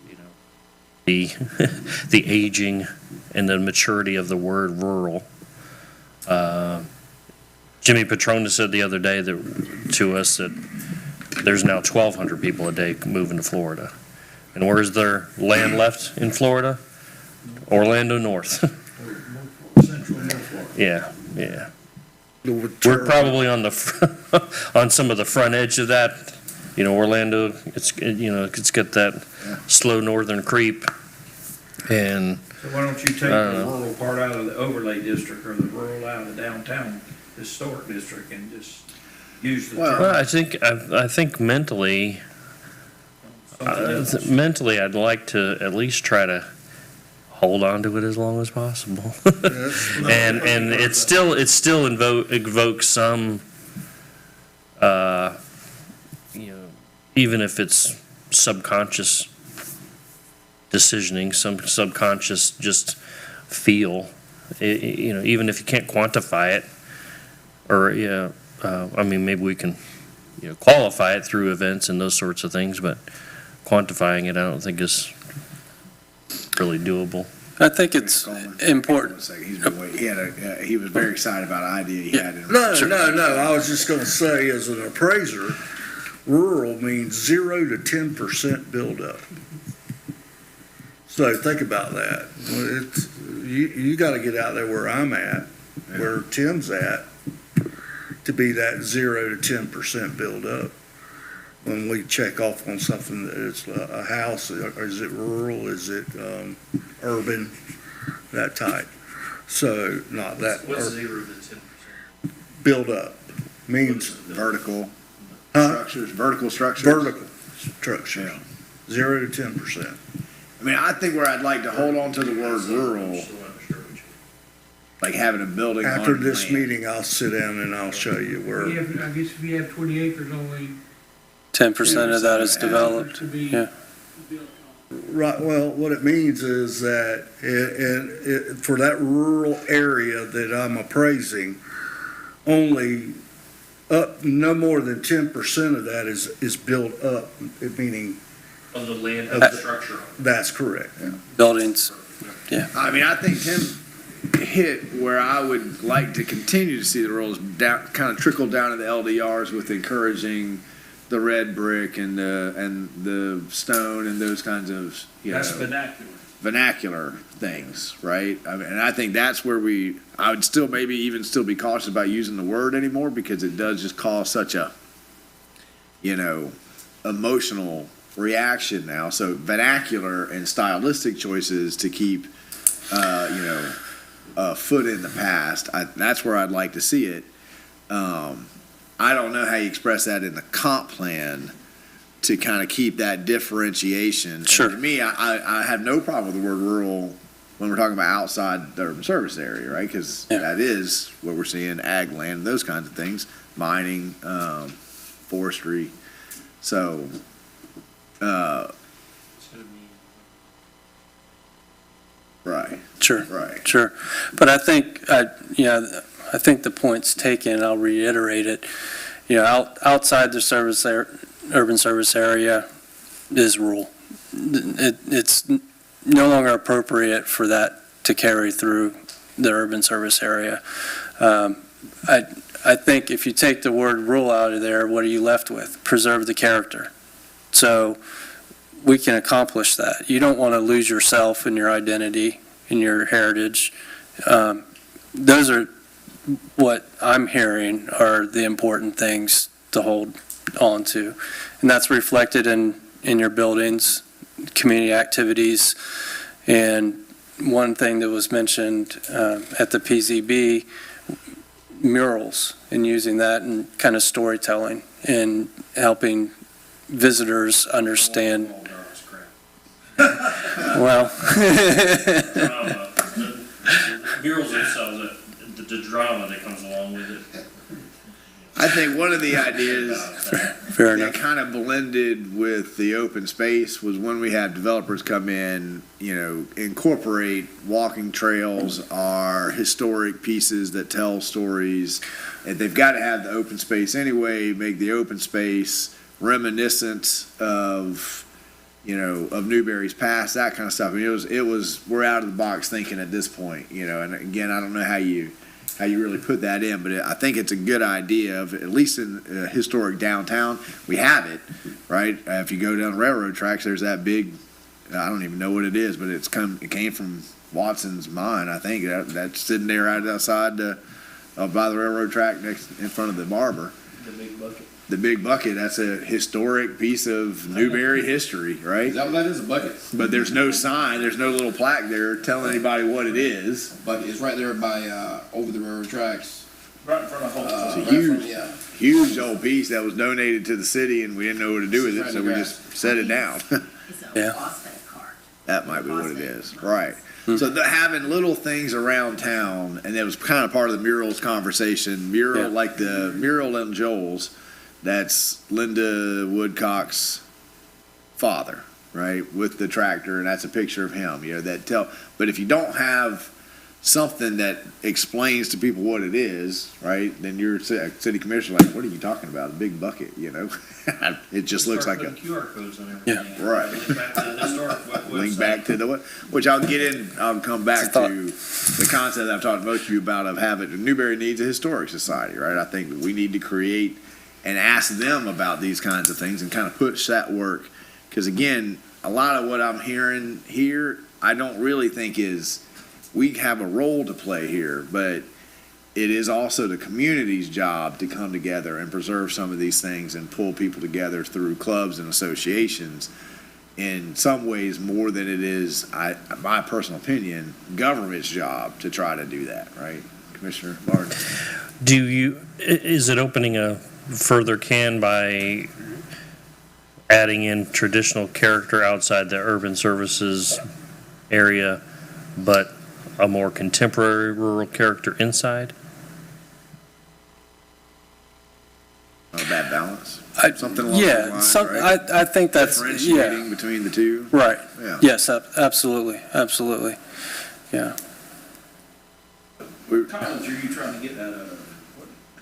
you know, the aging and the maturity of the word rural. Jimmy Petrona said the other day to us that there's now 1,200 people a day moving to Florida. And where's their land left in Florida? Orlando North. Yeah. We're probably on on some of the front edge of that. You know, Orlando, it's got that slow northern creep. And So why don't you take the rural part out of the overlay district or the rural out of the downtown historic district and just use the term? well, I think mentally, I'd like to at least try to hold on to it as long as possible. And it still evokes some, even if it's subconscious decisioning, some subconscious just feel, even if you can't quantify it, or, maybe we can, qualify it through events and those sorts of things, but quantifying it, I don't think is really doable. I think it's important. He was very excited about an idea he had. No, I was just gonna say, as an appraiser, rural means 0 to 10% buildup. So think about that. You gotta get out there where I'm at, where Tim's at, to be that 0 to 10% buildup. When we check off on something that it's a house, or is it rural, is it urban, that type. So not that. What's 0 to 10%? Build up means Vertical huh? structures, vertical structures. Vertical structure, Yeah. 0 to 10%. I mean, I think where I'd like to hold on to the word rural, like having a building on After this land. meeting, I'll sit down and I'll show you where. I guess if you have 20 acres, only 10% of that is developed. to be Yeah. built on. Right, well, what it means is that for that rural area that I'm appraising, only no more than 10% of that is built up, meaning. Of the land, of the structure. That's correct. Buildings. I mean, I think Tim hit where I would like to continue to see the rolls down, kind of trickle down to the LDRs with encouraging the red brick and the stone and those kinds of, That's vernacular. vernacular things, right? I mean, and I think that's where I would still maybe even still be cautious about using the word anymore, because it does just cause such a, emotional reaction now. So vernacular and stylistic choices to keep, a foot in the past. That's where I'd like to see it. I don't know how you express that in the comp plan to kind of keep that differentiation. Sure. And to me, I have no problem with the word rural when we're talking about outside the urban service area, right? Because that is what we're seeing, ag land, those kinds of things, mining, forestry. So, right. Sure. Right. Sure. But I think, I think the point's taken, I'll reiterate it. Outside the urban service area is rural. It's no longer appropriate for that to carry through the urban service area. I think if you take the word rural out of there, what are you left with? Preserve the character. So we can accomplish that. You don't want to lose yourself and your identity and your heritage. Those are what I'm hearing are the important things to hold on to. And that's reflected in your buildings, community activities. And one thing that was mentioned at the PZB, murals, and using that and kind of storytelling and helping visitors understand. Well. Murals themselves, the drama that comes along with it. I think one of the ideas Fair that enough. kind of blended with the open space was when we have developers come in, incorporate walking trails or historic pieces that tell stories. And they've got to have the open space anyway, make the open space reminiscent of, of Newberry's past, that kind of stuff. I mean, we're out of the box thinking at this point, and again, I don't know how you really put that in, but I think it's a good idea of, at least in historic downtown, we have it, right? If you go down railroad tracks, there's that big, I don't even know what it is, but it came from Watson's mine, I think, that's sitting there right outside by the railroad track in front of the barber. The big bucket. The big bucket, that's a historic piece of Newberry history, right? Is that what that is, a bucket? But there's no sign, there's no little plaque there telling anybody what it is. But it's right there by, over the railroad tracks. Right in front of home. It's a Right huge, from- Yeah. huge old piece that was donated to the city and we didn't know what to do with it, so we just set it down. It's a Yeah. phosphate card. That might be what it is, right. So having little things around town, and that was kind of part of the murals conversation, Yeah. like the mural in Joel's, that's Linda Woodcock's father, right, with the tractor, and that's a picture of him, but if you don't have something that explains to people what it is, right, then you're city commissioner, like, what are you talking about, a big bucket, It just looks like a, QR codes and Yeah. everything. Right. Link back to the historic link website. back to which I'll come back It's a thought. to the concept that I've talked to most of you about of having, Newberry needs a historic society, right? I think that we need to create and ask them about these kinds of things and kind of push that work. Because again, a lot of what I'm hearing here, I don't really think is, we have a role to play here, but it is also the community's job to come together and preserve some of these things and pull people together through clubs and associations in some ways more than it is, my personal opinion, government's job to try to do that, right? Commissioner Martin? Is it opening a further can by adding in traditional character outside the urban services area, but a more contemporary rural character inside? That balance? I- Something along those Yeah, lines, right? I think that's, yeah, Differentiating between the two? right. Yeah. Yes, absolutely, absolutely. Yeah. College, are you trying to get that out of?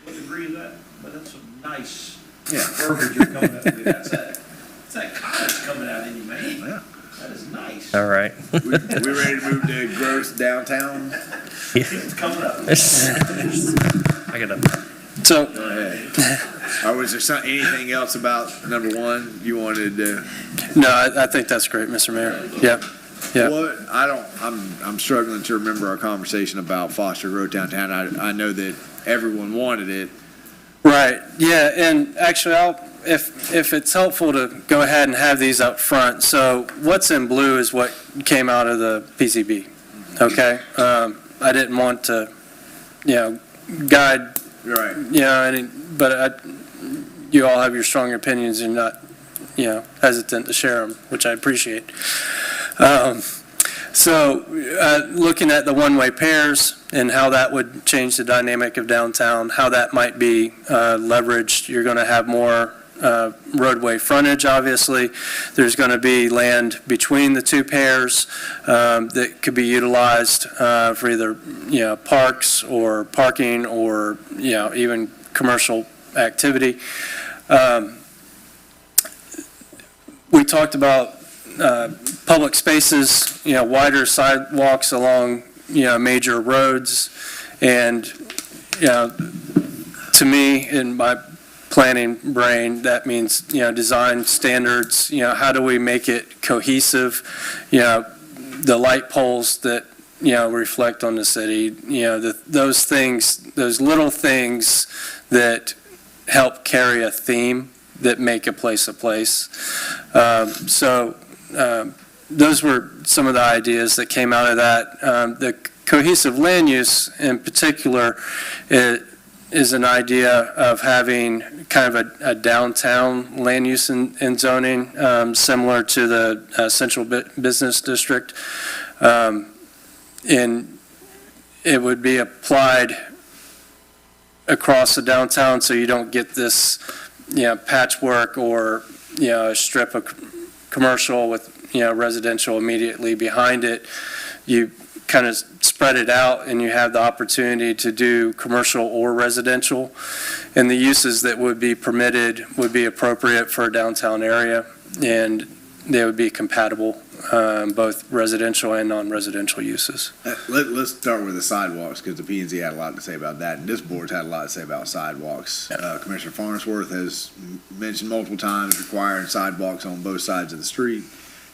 What degree is that? But that's some nice Yeah. verbiage you're coming up with. That's that college coming out in you, man. Yeah. That is nice. All right. We ready to move to growth downtown? It's coming up. I gotta, So, Go ahead. Or was there anything else about number one you wanted to? no, I think that's great, Mr. Mayor. Yeah, yeah. What, I'm struggling to remember our conversation about foster growth downtown. I know that everyone wanted it. Right, yeah, and actually, if it's helpful to go ahead and have these up front. So what's in blue is what came out of the PCB, okay? I didn't want to, guide, Right. but you all have your strong opinions and not, hesitant to share them, which I appreciate. So, looking at the one-way pairs and how that would change the dynamic of downtown, how that might be leveraged. You're going to have more roadway frontage, obviously. There's going to be land between the two pairs that could be utilized for either, parks or parking or, even commercial activity. We talked about public spaces, wider sidewalks along, major roads. And, to me, in my planning brain, that means, design standards, how do we make it cohesive? The light poles that, reflect on the city, those things, those little things that help carry a theme that make a place a place. Those were some of the ideas that came out of that. The cohesive land use in particular is an idea of having kind of a downtown land use and zoning, similar to the central business district. And it would be applied across the downtown so you don't get this, patchwork or, a strip of commercial with, residential immediately behind it. You kind of spread it out and you have the opportunity to do commercial or residential. And the uses that would be permitted would be appropriate for a downtown area, and they would be compatible, both residential and non-residential uses. Let's start with the sidewalks, because the P&Z had a lot to say about that, and this board's had a lot to say about sidewalks. Commissioner Farnsworth has mentioned multiple times requiring sidewalks on both sides of the street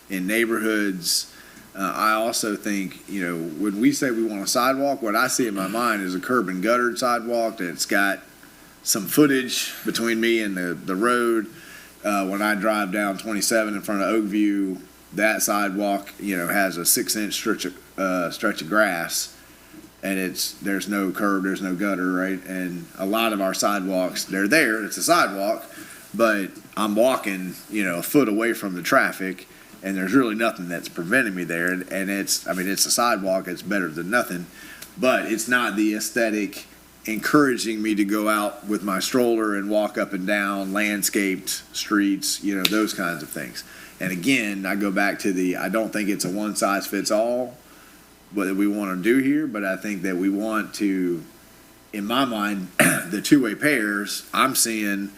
in neighborhoods. I also think, when we say we want a sidewalk, what I see in my mind is a curb and guttered sidewalk that's got some footage between me and the road. When I drive down 27 in front of Oakview, that sidewalk, has a 6-inch stretch of grass, and there's no curb, there's no gutter, right? And a lot of our sidewalks, they're there, it's a sidewalk, but I'm walking, a foot away from the traffic, and there's really nothing that's preventing me there. And it's a sidewalk, it's better than nothing, but it's not the aesthetic encouraging me to go out with my stroller and walk up and down landscaped streets, those kinds of things. And again, I go back to I don't think it's a one size fits all what we want to do here, but I think that we want to, in my mind, the two-way pairs, I'm seeing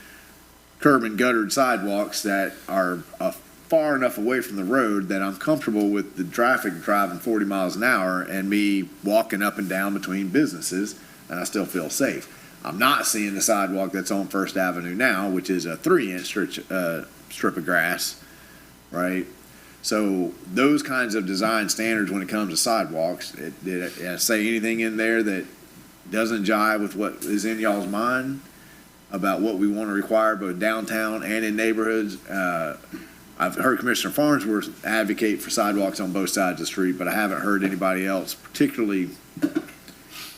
curb and guttered sidewalks that are far enough away from the road that I'm comfortable with the traffic driving 40 miles an hour and me walking up and down between businesses, and I still feel safe. I'm not seeing the sidewalk that's on First Avenue now, which is a 3-inch strip of grass, right? So those kinds of design standards when it comes to sidewalks, did I say anything in there that doesn't jive with what is in y'all's mind about what we want to require both downtown and in neighborhoods? I've heard Commissioner Farnsworth advocate for sidewalks on both sides of the street, but I haven't heard anybody else particularly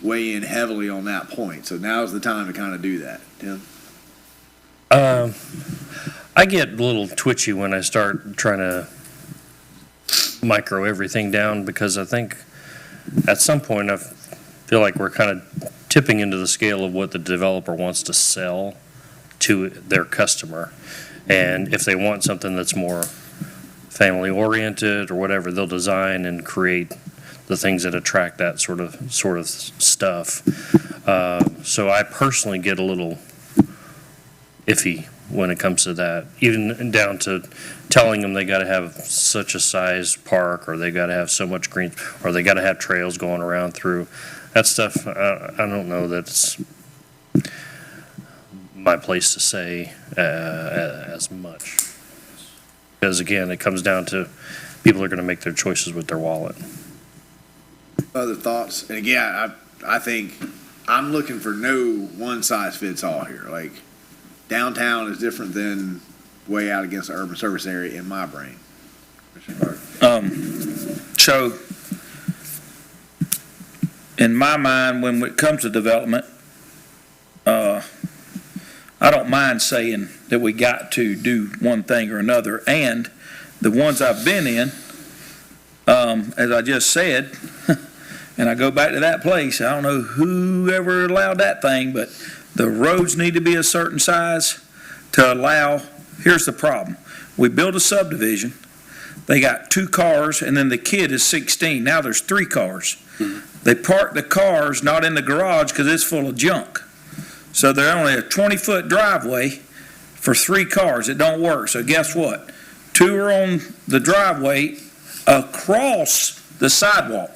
weigh in heavily on that point. So now's the time to kind of do that. Tim? I get a little twitchy when I start trying to micro everything down, because I think at some point I feel like we're kind of tipping into the scale of what the developer wants to sell to their customer. And if they want something that's more family oriented or whatever, they'll design and create the things that attract that sort of stuff. So I personally get a little iffy when it comes to that, even down to telling them they got to have such a size park, or they got to have so much green, or they got to have trails going around through that stuff. I don't know that's my place to say as much, because again, it comes down to people are going to make their choices with their wallet. Other thoughts? And again, I think I'm looking for no one size fits all here. Like, downtown is different than way out against the urban service area in my brain. So, in my mind, when it comes to development, I don't mind saying that we got to do one thing or another. And the ones I've been in, as I just said, and I go back to that place, I don't know who ever allowed that thing, but the roads need to be a certain size to allow. Here's the problem. We build a subdivision. They got 2 cars, and then the kid is 16. Now there's 3 cars. They park the cars not in the garage because it's full of junk. So they're only a 20-foot driveway for 3 cars. It don't work. So guess what? 2 are on the driveway across the sidewalk.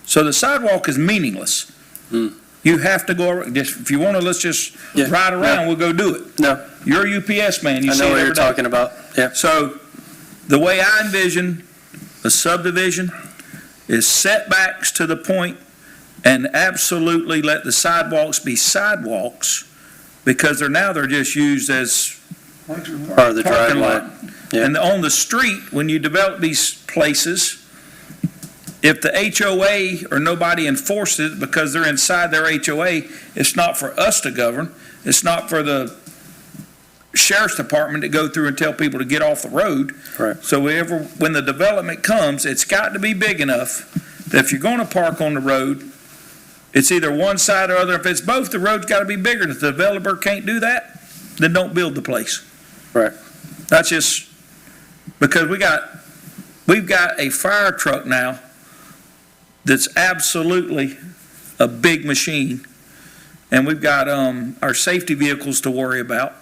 So the sidewalk is meaningless. You have to go, if you want to, let's just ride around, we'll go do it. No. You're a UPS man, you I see know it what every you're day. talking about. Yeah. So the way I envision a subdivision is setbacks to the point, and absolutely let the sidewalks be sidewalks, because they're just used as Part of the parking driveway. lot. Yeah. And on the street, when you develop these places, if the HOA or nobody enforces it because they're inside their HOA, it's not for us to govern. It's not for the sheriff's department to go through and tell people to get off the road. Right. So when the development comes, it's got to be big enough that if you're going to park on the road, It's either one side or other. If it's both, the road's gotta be bigger. And if the developer can't do that, then don't build the place. Right. That's just, because we've got a fire truck now that's absolutely a big machine. And we've got, our safety vehicles to worry about.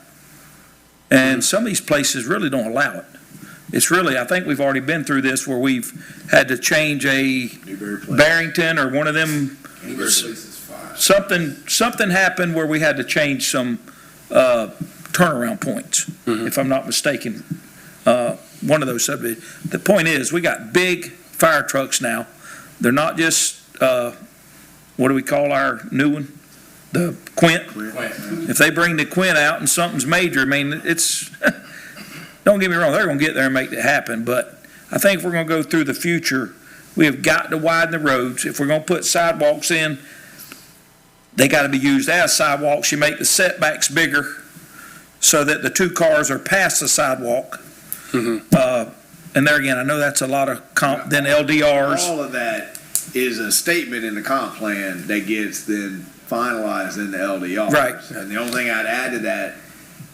And some of these places really don't allow it. It's really, I think we've already been through this where we've had to change a Newberry Place. Barrington or one of them, Newberry Place is fine. something happened where we had to change some, turnaround points, if I'm not mistaken. One of those subdivisions. The point is, we got big fire trucks now. They're not just, what do we call our new one? The Quint. If they bring the Quint out and something's major, I mean, it's, don't get me wrong, they're gonna get there and make it happen, but I think if we're gonna go through the future, we have got to widen the roads. If we're gonna put sidewalks in, they gotta be used as sidewalks. You make the setbacks bigger so that the two cars are past the sidewalk. And there again, I know that's a lot of comp, then LDRs. All of that is a statement in the comp plan that gets then finalized in the LDR. Right. And the only thing I'd add to that.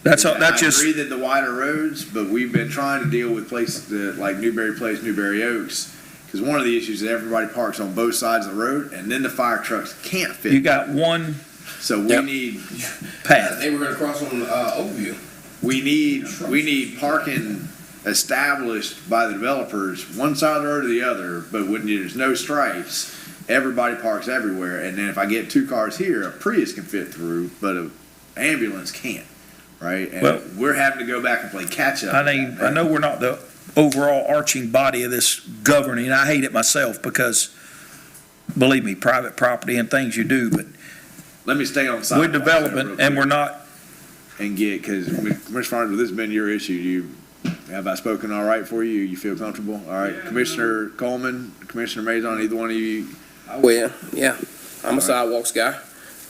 That's I just, agree that the wider roads, but we've been trying to deal with places like Newberry Place, Newberry Oaks. Because one of the issues is everybody parks on both sides of the road and then the fire trucks can't fit. you got one So we Yep. need, path. They were gonna cross on, Oakview. we need parking established by the developers, one side of the road or the other, but when there's no stripes, everybody parks everywhere. And then if I get two cars here, a Prius can fit through, but an ambulance can't, right? Well- And we're having to go back and play catch up. I mean, I know we're not the overall arching body of this governing. I hate it myself because, believe me, private property and things you do, but Let me stay on we're sidewalks. development and we're not, And get, because Commissioner Farnsworth, this has been your issue. Have I spoken all right for you? You feel comfortable? All right, Commissioner Coleman, Commissioner Mazon, either one of you, Well, yeah, I'm a sidewalks guy.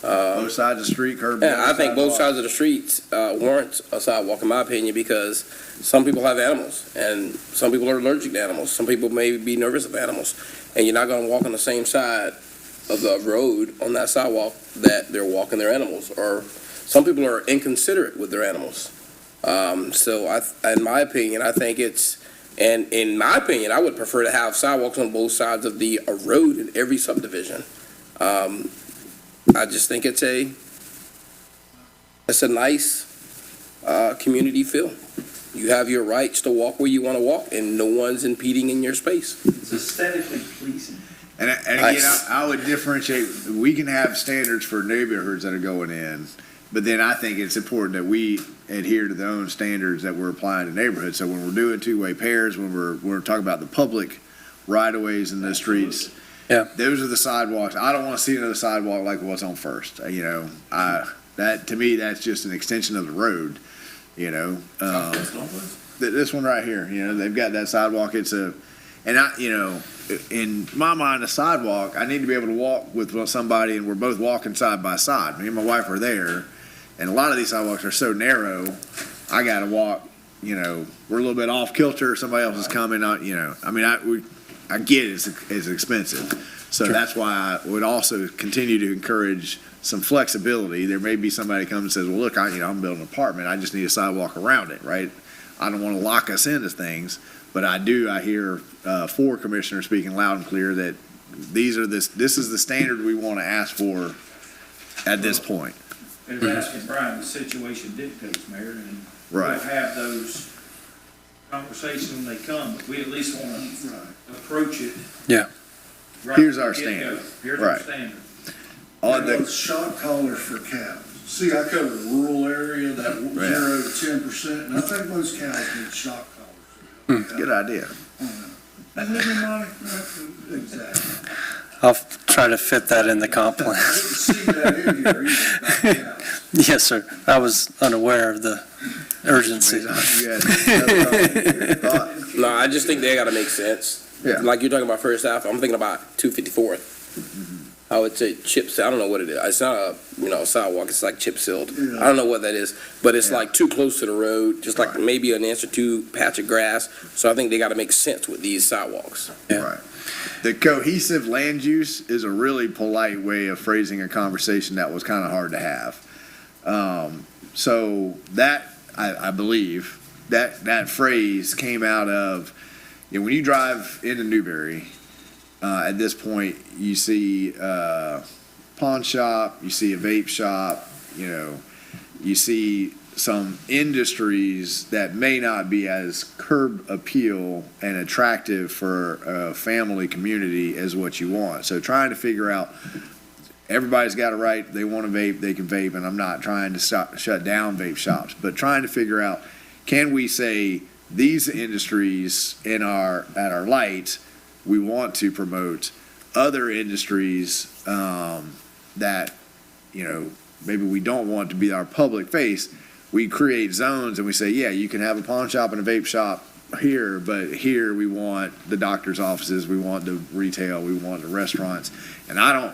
both sides of the street, curb. Yeah, I think both sidewalk? sides of the streets warrant a sidewalk, in my opinion, because some people have animals, and some people are allergic to animals. Some people may be nervous of animals, and you're not gonna walk on the same side of the road on that sidewalk that they're walking their animals, or some people are inconsiderate with their animals. So in my opinion, I think in my opinion, I would prefer to have sidewalks on both sides of the road in every subdivision. I just think it's a nice, community feel. You have your rights to walk where you want to walk, and no one's impeding in your space. it's aesthetically pleasing. And again, I would differentiate, we can have standards for neighborhoods that are going in, but then I think it's important that we adhere to the own standards that we're applying to neighborhoods. So when we're doing two-way pairs, when we're talking about the public right-of-ways in the streets, Yeah. those are the sidewalks. I don't want to see another sidewalk like what's on First, that, to me, that's just an extension of the road, This one right here, they've got that sidewalk, in my mind, a sidewalk, I need to be able to walk with somebody and we're both walking side by side. Me and my wife are there, and a lot of these sidewalks are so narrow, I gotta walk, we're a little bit off kilter, somebody else is coming, I get it, it's expensive. So that's why I would also continue to encourage some flexibility. There may be somebody comes and says, well, look, I'm building an apartment, I just need a sidewalk around it, right? I don't wanna lock us into things. But I hear four commissioners speaking loud and clear that this is the standard we want to ask for at this point. As asking Brian, the situation dictates, Mayor, and we'll Right. have those conversations when they come, but we at least want to approach it. Yeah. right Here's from our the get-go. standard. Here's our Right. standard. On the, Shock collars for cows. See, I cover the rural area, that 0 to 10%, and I think most cows need shock collars. good idea. Exactly. I'll try to fit that in the comp I plan. didn't see that in here either, about cows. Yes, sir. I was unaware of the urgency. You had another thought? No, I just think they gotta make sense. Yeah. Like you're talking about First Ave, I'm thinking about 254th. I would say chip seal. I don't know what it is. It's not a sidewalk. It's like chip sealed. I don't know what that is, but it's like too close to the road, just like maybe an inch or two patch of grass. So I think they got to make sense with these sidewalks. Right. The cohesive land use is a really polite way of phrasing a conversation that was kind of hard to have. So that, I believe, that phrase came out of, when you drive into Newberry, at this point, you see a pawn shop, you see a vape shop, you see some industries that may not be as curb appeal and attractive for a family community as what you want. So trying to figure out, everybody's got a right, they want to vape, they can vape, and I'm not trying to shut down vape shops, but trying to figure out, can we say these industries at our light, we want to promote other industries that, maybe we don't want to be our public face. We create zones and we say, yeah, you can have a pawn shop and a vape shop here, but here we want the doctor's offices, we want the retail, we want the restaurants. And I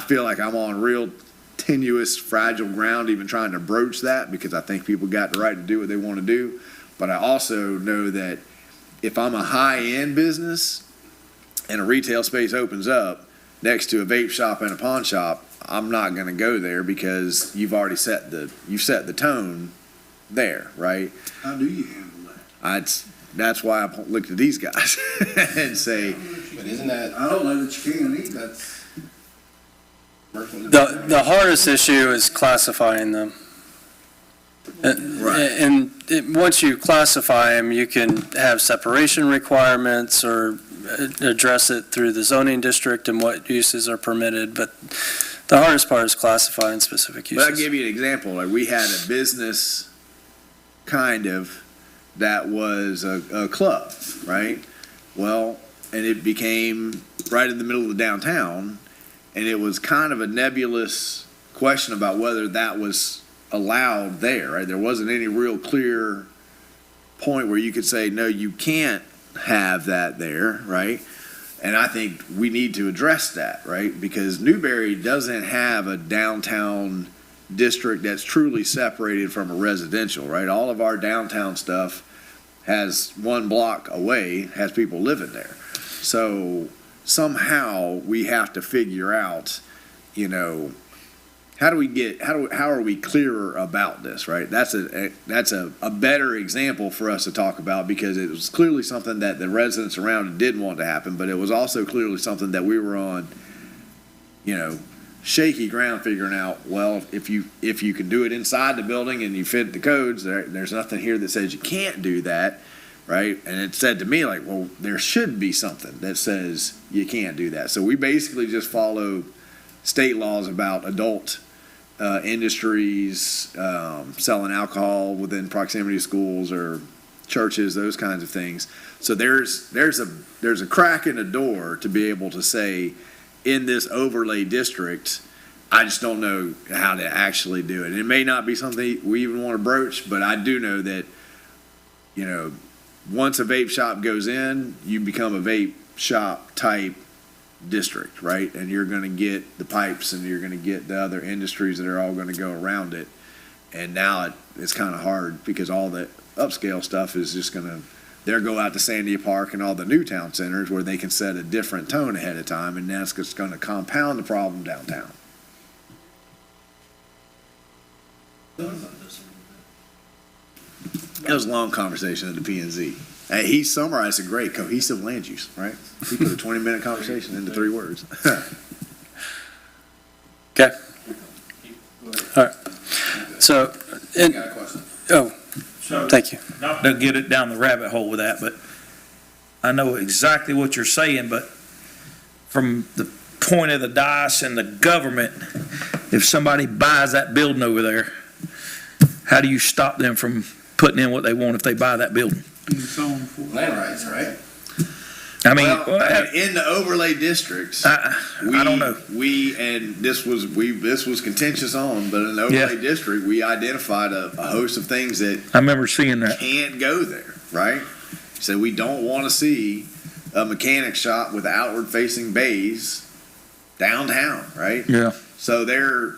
feel like I'm on real tenuous, fragile ground even trying to broach that, because I think people got the right to do what they want to do. But I also know that if I'm a high-end business and a retail space opens up next to a vape shop and a pawn shop, I'm not going to go there, because you've already set the tone there, right? How do you handle that? That's why I looked at these guys and say, But isn't that I don't know that you can eat, that's. The hardest issue is classifying them. Right. And once you classify them, you can have separation requirements or address it through the zoning district and what uses are permitted, but the hardest part is classifying specific but I'll uses. give you an example. Like, we had a business that was a club, right? Well, and it became right in the middle of the downtown, and it was kind of a nebulous question about whether that was allowed there, right? There wasn't any real clear point where you could say, no, you can't have that there, right? And I think we need to address that, right? Because Newberry doesn't have a downtown district that's truly separated from a residential, right? All of our downtown stuff has one block away, has people living there. So somehow we have to figure out, how are we clearer about this, right? That's a better example for us to talk about, because it was clearly something that the residents around it didn't want to happen, but it was also clearly something that we were on, shaky ground figuring out, well, if you can do it inside the building and you fit the codes, there's nothing here that says you can't do that, right? And it said to me, like, well, there should be something that says you can't do that. So we basically just follow state laws about adult industries, selling alcohol within proximity to schools or churches, those kinds of things. So there's a crack in the door to be able to say, in this overlay district, I just don't know how to actually do it. And it may not be something we even want to broach, but I do know that, once a vape shop goes in, you become a vape shop type district, right? And you're going to get the pipes and you're going to get the other industries that are all going to go around it. And now it's kind of hard, because all the upscale stuff is just going to, they'll go out to Sandia Park and all the new town centers where they can set a different tone ahead of time, and that's just going to compound the problem downtown. That was a long conversation at the P&Z. He summarized a great cohesive land use, right? He put a 20-minute conversation into 3 words. Okay. All right. So, I got a question. So, thank you. not to get it down the rabbit hole with that, but I know exactly what you're saying, but from the point of the dice and the government, if somebody buys that building over there, how do you stop them from putting in what they want if they buy that building? Land rights, right? I mean, In the overlay districts, I don't know. This was contentious on, but in the overlay district, we identified a host of things that I remember seeing that. can't go there, right? So we don't want to see a mechanic shop with outward facing bays downtown, right? Yeah. So there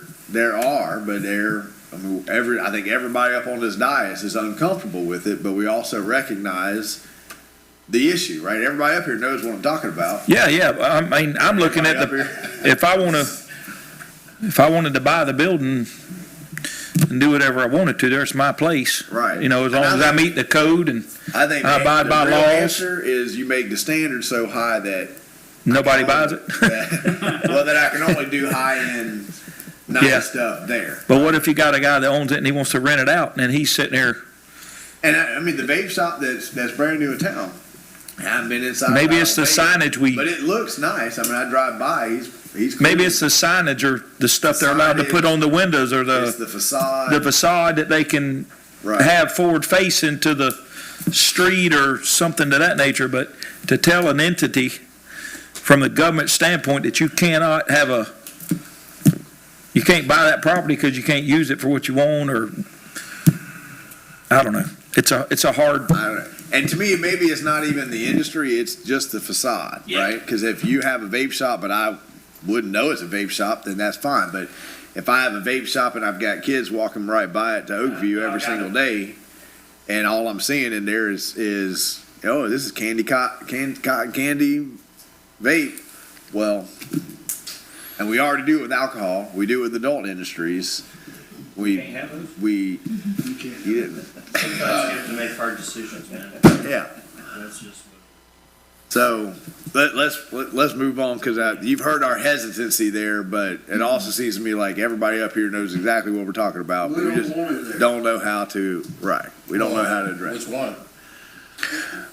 are, but I think everybody up on this dais is uncomfortable with it, but we also recognize the issue, right? Everybody up here knows what I'm talking about. Yeah, I mean, I'm looking at Everybody up here. if I wanted to buy the building and do whatever I wanted to, there's my place. Right. You know, as long as I meet the code and I think I abide the by real laws. answer is you make the standard so high that nobody buys it. well, that I can only do high-end, nice Yeah. stuff there. But what if you got a guy that owns it and he wants to rent it out and he's sitting there, And I mean, the vape shop that's brand new in town, I haven't been inside. maybe it's the signage, signage but it looks nice. I mean, I drive by, he's cool. maybe it's the signage or the stuff they're allowed to put on the windows or It's the the facade. facade that they can Right. have forward facing to the street or something to that nature, but to tell an entity from the government standpoint that you cannot have you can't buy that property because you can't use it for what you want, or, I don't know. It's a hard, I don't know. And to me, maybe it's not even the industry, it's just the facade, right? Because if you have a vape shop, but I wouldn't know it's a vape shop, then that's fine. But if I have a vape shop and I've got kids walking right by it to Oakview every single day, and all I'm seeing in there is oh, this is cotton candy vape. Well, and we already do it with alcohol. We do it with adult industries. You didn't. Sometimes you have to make hard decisions, man. Yeah. That's just. So let's move on, because you've heard our hesitancy there, but it also seems to me like everybody up here knows exactly what we're talking about. We We don't just want it there. don't know how to, right. We don't know how to address Which it. one?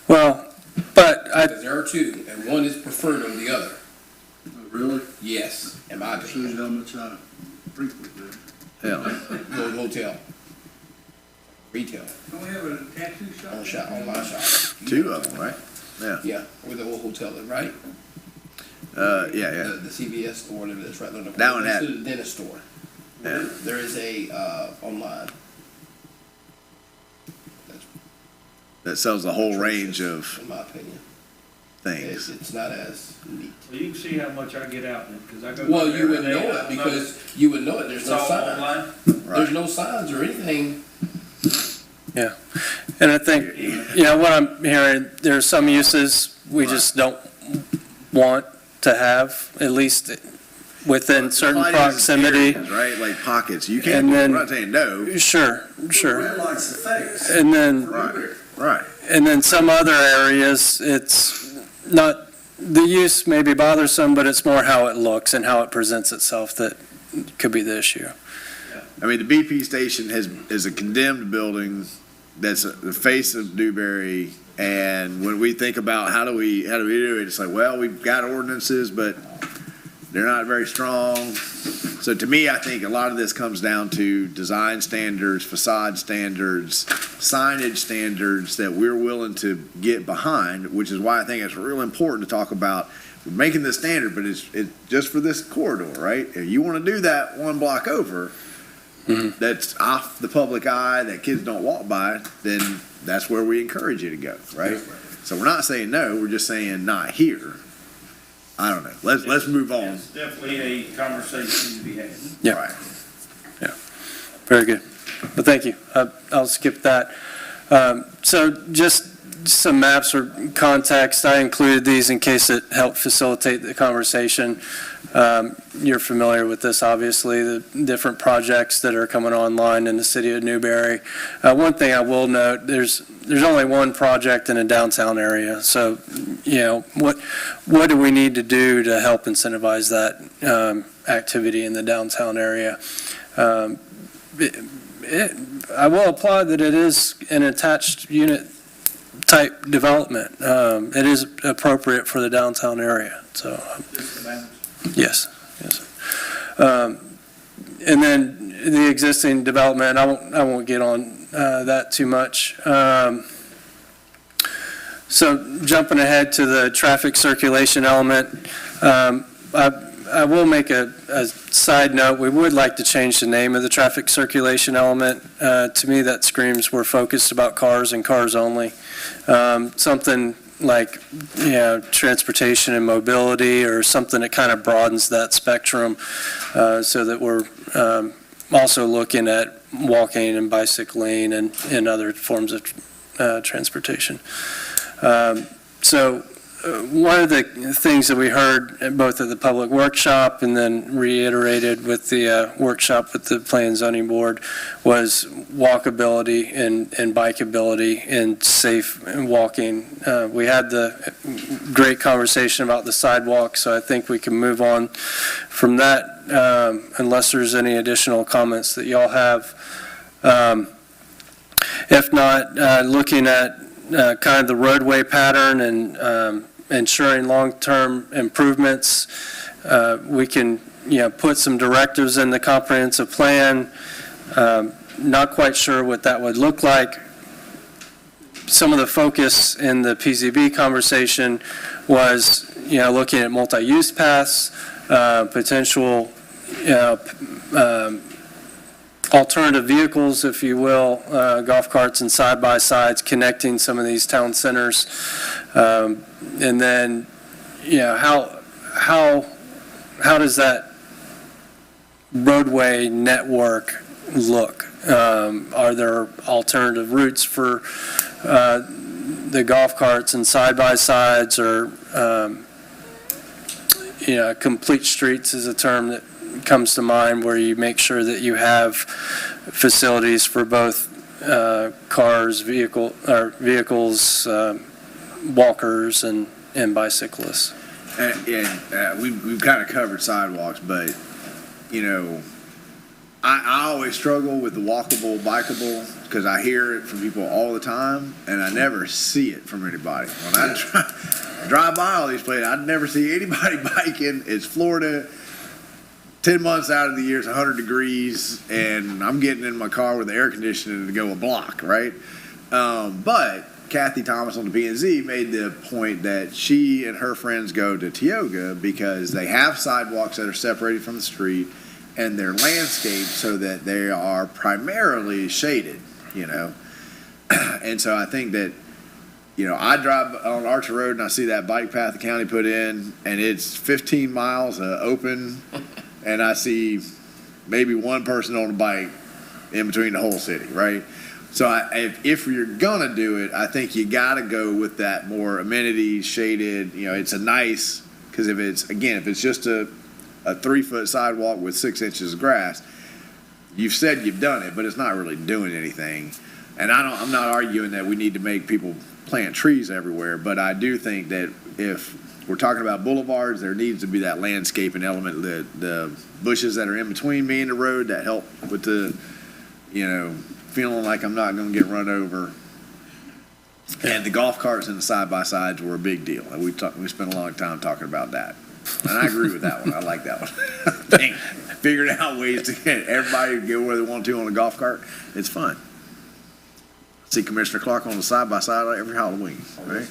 Well, but Because there are two, and one is preferred over the other. Really? Yes, in my Shows opinion. you how much I frequent there. Yeah. Go to hotel. Retail, Don't we have a tattoo shop? online shop. Two of them, right? Yeah, where the old hotel is, right? Yeah. The CVS store, whatever that's right there. That one had- Next to the dentist store. Yeah. There is a, online. That sells the whole range of In my opinion. things. It's not as neat. Well, you can see how much I get out, because I go. Well, there you would every day, know and it I because you would know it. There's It's no all sign. online. There's no signs or anything. and I think, what I'm hearing, there are some uses we just don't want to have, at least within certain Lighting proximity. areas, right? Like pockets. You can't, And then- I'm not saying no. Sure. Red lights the face. And then, Right. and then some other areas, it's not, the use may be bothersome, but it's more how it looks and how it presents itself that could be the issue. I mean, the BP station is a condemned building that's the face of Newberry. And when we think about how do we do it, it's like, well, we've got ordinances, but they're not very strong. So to me, I think a lot of this comes down to design standards, facade standards, signage standards that we're willing to get behind, which is why I think it's real important to talk about making this standard, but it's just for this corridor, right? If you want to do that one block over, that's off the public eye, that kids don't walk by, then that's where we encourage you to go, right? So we're not saying no, we're just saying not here. I don't know. Let's move on. It's definitely a conversation to be had. Yeah. Right. Very good. But thank you. I'll skip that. So just some maps or context. I included these in case it helped facilitate the conversation. You're familiar with this, obviously, the different projects that are coming online in the city of Newberry. One thing I will note, there's only one project in a downtown area. So, what do we need to do to help incentivize that activity in the downtown area? I will applaud that it is an attached unit type development. It is appropriate for the downtown area, so, yes. And then the existing development, I won't get on that too much. So jumping ahead to the traffic circulation element, I will make a side note. We would like to change the name of the traffic circulation element. To me, that screams we're focused about cars and cars only. Something like, transportation and mobility, or something that kind of broadens that spectrum, so that we're also looking at walking and bicycling and other forms of transportation. One of the things that we heard both at the public workshop and then reiterated with the workshop with the Plan and Zoning Board was walkability and bikeability and safe walking. We had the great conversation about the sidewalk, so I think we can move on from that unless there's any additional comments that y'all have. If not, looking at kind of the roadway pattern and ensuring long-term improvements, we can, put some directives in the comprehensive plan. Not quite sure what that would look like. Some of the focus in the PZB conversation was, looking at multi-use paths, potential, alternative vehicles, if you will, golf carts and side-by-sides connecting some of these town centers. And then, how does that roadway network look? Are there alternative routes for the golf carts and side-by-sides, or, complete streets is a term that comes to mind, where you make sure that you have facilities for both cars, vehicles, walkers, and bicyclists. And we've kind of covered sidewalks, but, I always struggle with the walkable, bikeable, because I hear it from people all the time, and I never see it from anybody. When I drive by all these places, I never see anybody biking. It's Florida. 10 months out of the year, it's 100 degrees, and I'm getting in my car with the air conditioning to go a block, right? But Kathy Thomas on the P&Z made the point that she and her friends go to Tioga because they have sidewalks that are separated from the street, and they're landscaped so that they are primarily shaded, And so I think that, I drive on Archer Road and I see that bike path the county put in, and it's 15 miles of open, and I see maybe one person on a bike in between the whole city, right? So if you're gonna do it, I think you gotta go with that more amenities, shaded, it's a nice, because if it's just a 3-foot sidewalk with 6 inches of grass, you've said you've done it, but it's not really doing anything. And I'm not arguing that we need to make people plant trees everywhere, but I do think that if we're talking about boulevards, there needs to be that landscaping element, the bushes that are in between me and the road that help with the, feeling like I'm not going to get run over. And the golf carts and the side-by-sides were a big deal. And we spent a long time talking about that. And I agree with that one. I like that one. Figuring out ways to get everybody to go where they want to on a golf cart. It's fun. See Commissioner Clark on the side-by-side every Halloween, right?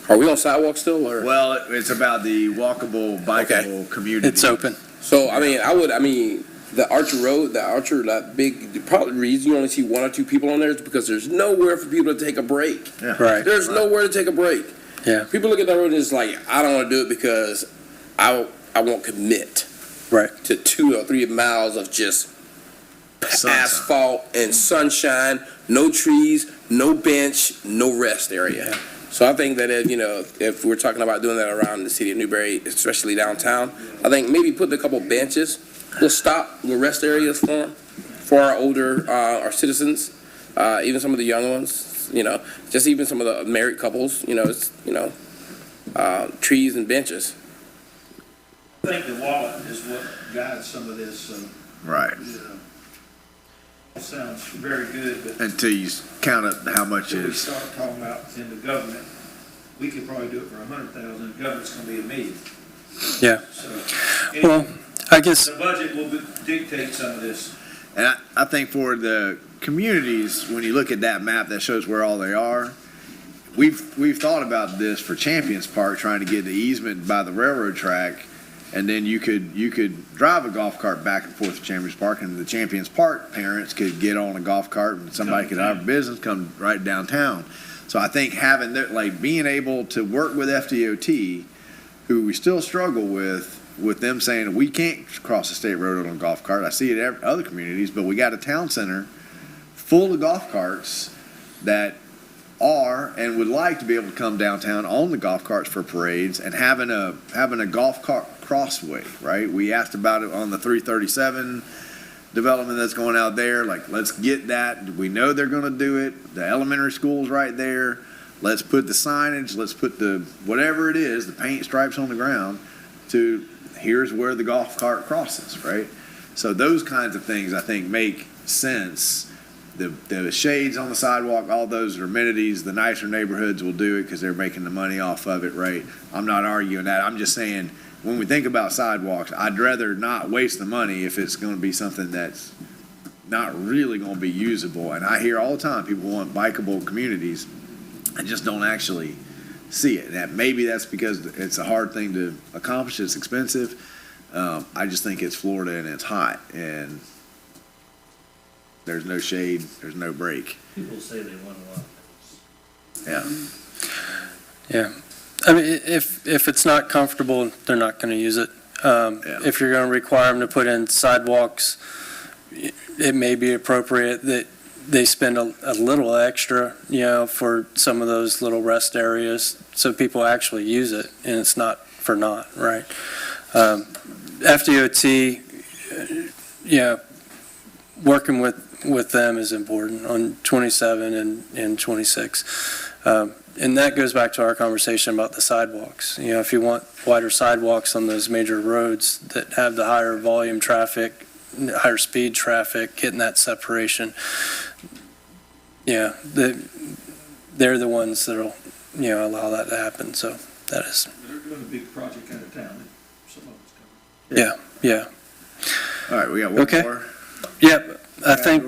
Are we on sidewalk still, or? Well, it's about the walkable, bikeable community. It's open. So, the Archer Road, that big, probably the reason you only see 1 or 2 people on there is because there's nowhere for people to take a break. Yeah. Right. There's nowhere to take a break. Yeah. People look at that road and it's like, I don't want to do it because I won't commit. Right. To 2 or 3 miles of just Sunshine. asphalt and sunshine, no trees, no bench, no rest area. Yeah. So I think that if we're talking about doing that around the city of Newberry, especially downtown, I think maybe putting a couple benches, little rest areas for our older, our citizens, even some of the young ones, just even some of the married couples, trees and benches. I think the wallet is what guides some of this, Right. sounds very good, but Until you count up how much if we is. start talking about in the government, we could probably do it for 100,000, the government's gonna be $1 million. Yeah. So, Well, I guess, the budget will dictate some of this. And I think for the communities, when you look at that map that shows where all they are, we've thought about this for Champions Park, trying to get the easement by the railroad track, and then you could drive a golf cart back and forth to Champions Park, and the Champions Park parents could get on a golf cart, and somebody could have a business come right downtown. So I think having that, like being able to work with FDOT, who we still struggle with them saying we can't cross the state road on a golf cart. I see it in other communities, but we got a town center full of golf carts that are and would like to be able to come downtown on the golf carts for parades and having a golf cart crossway, right? We asked about it on the 337 development that's going out there. Like, let's get that. We know they're going to do it. The elementary school's right there. Let's put the signage, let's put the, whatever it is, the paint stripes on the ground to here's where the golf cart crosses, right? So those kinds of things I think make sense. The shades on the sidewalk, all those are amenities. The nicer neighborhoods will do it because they're making the money off of it, right? I'm not arguing that. I'm just saying when we think about sidewalks, I'd rather not waste the money if it's going to be something that's not really going to be usable. And I hear all the time people want bikeable communities. I just don't actually see it. And maybe that's because it's a hard thing to accomplish. It's expensive. I just think it's Florida and it's hot and there's no shade, there's no break. People say they want a lot. Yeah. Yeah. I mean, if it's not comfortable, they're not going to use it. If you're going to require them to put in sidewalks, it may be appropriate that they spend a little extra, for some of those little rest areas so people actually use it and it's not for naught, right? FDOT, working with them is important on 27 and 26. And that goes back to our conversation about the sidewalks. If you want wider sidewalks on those major roads that have the higher volume traffic, higher speed traffic, getting that separation, they're the ones that'll, allow that to happen. So that is. They're doing a big project out of town. Some of it's coming. Yeah. All right, we got one more. Yep. I think,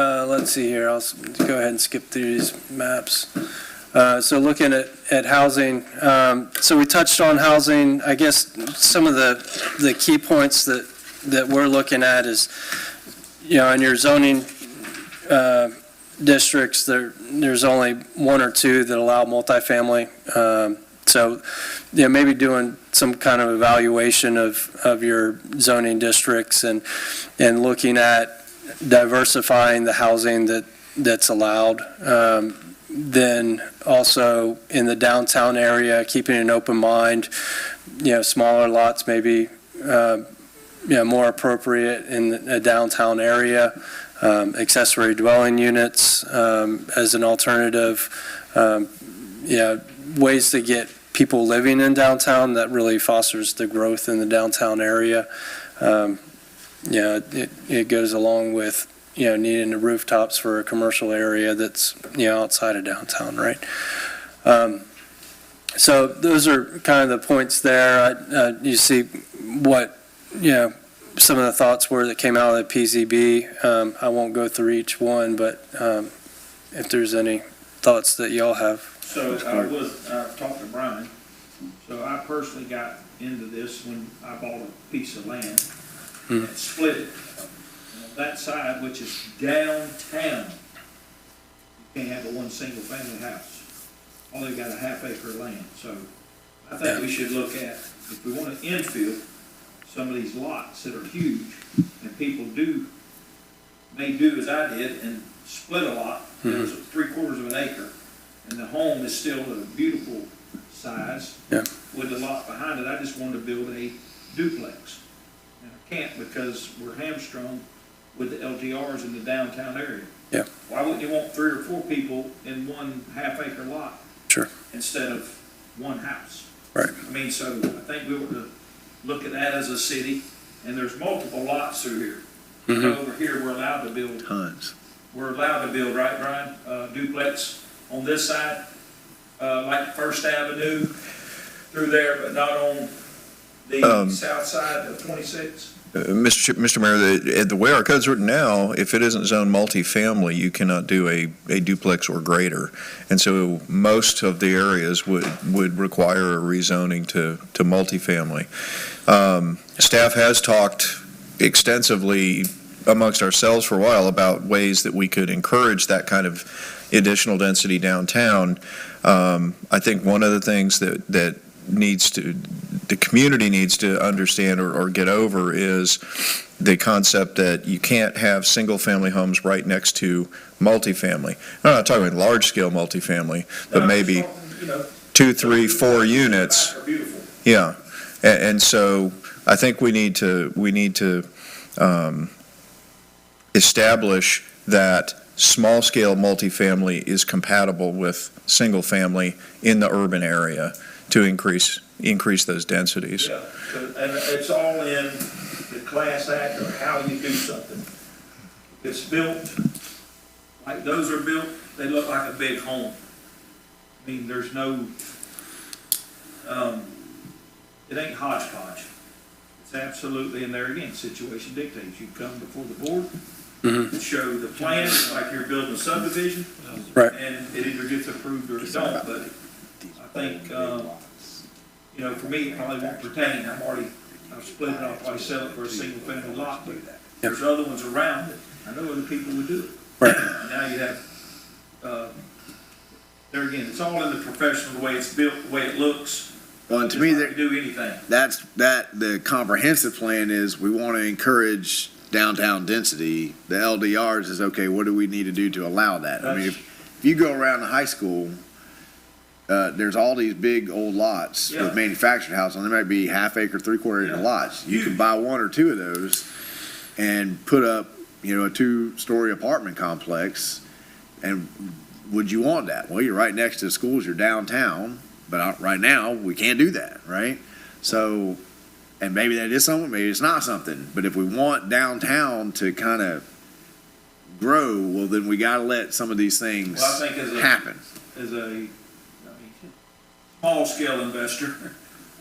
let's see here. I'll go ahead and skip through these maps. So looking at housing, so we touched on housing. I guess some of the key points that we're looking at is, in your zoning districts, there's only one or two that allow multifamily. So, maybe doing some kind of evaluation of your zoning districts and looking at diversifying the housing that's allowed. Then also in the downtown area, keeping an open mind, smaller lots maybe, more appropriate in a downtown area. Accessory dwelling units as an alternative. Ways to get people living in downtown that really fosters the growth in the downtown area. It goes along with, needing the rooftops for a commercial area that's, outside of downtown, right? So those are kind of the points there. You see what, some of the thoughts were that came out of the PZB. I won't go through each one, but if there's any thoughts that y'all have. So I talked to Brian. So I personally got into this when I bought a piece of land and split it. And on that side, which is downtown, you can't have a one single family house. Only got a half-acre land. So I think we should look at, if we want to infill some of these lots that are huge, and people may do as I did and split a lot. There's 3/4 of an acre. And the home is still a beautiful size with the lot behind it. I just wanted to build a duplex. And I can't because we're hamstrung with the LGRs in the downtown area. Yeah. Why wouldn't you want 3 or 4 people in one half-acre lot? Sure. Instead of one house. Right. I mean, so I think we ought to look at that as a city. And there's multiple lots through here. Over here, we're allowed to build. Tons. We're allowed to build, right, Brian? Duplex. On this side, like First Avenue through there, but not on the south side of 26? Mr. Mayor, the way our code's written now, if it isn't zoned multifamily, you cannot do a duplex or greater. And so most of the areas would require a rezoning to multifamily. Staff has talked extensively amongst ourselves for a while about ways that we could encourage that kind of additional density downtown. I think one of the things that the community needs to understand or get over is the concept that you can't have single-family homes right next to multifamily. I'm not talking about large-scale multifamily, but maybe 2, 3, 4 units. Yeah, and so I think we need to establish that small-scale multifamily is compatible with single-family in the urban area to increase those densities. Yeah, and it's all in the Class Act or how you do something. It's built, like those are built, they look like a big home. I mean, there's no, it ain't hodgepodge. It's absolutely, and there again, situation dictates. You come before the board, show the plan, like you're building a subdivision. Right. And it either gets approved or it don't, but I think, for me, it probably won't pertain. I've split it, I'll probably sell it for a single family lot, but there's other ones around it. I know other people would do it. Right. And now you have, there again, it's all in the professional, the way it's built, the way it looks. Well, and to me, It's not to do anything. the comprehensive plan is we want to encourage downtown density. The LDRs is, okay, what do we need to do to allow that? I mean, if you go around the high school, there's all these big old lots with manufactured houses, and there might be half-acre, three-quarter acre lots. You can buy 1 or 2 of those and put up, a 2-story apartment complex, and would you want that? Well, you're right next to the schools, you're downtown, but right now, we can't do that, right? So, and maybe that is something, maybe it's not something, but if we want downtown to kind of grow, well, then we gotta let some of these things Well, I think happen. As a small scale investor,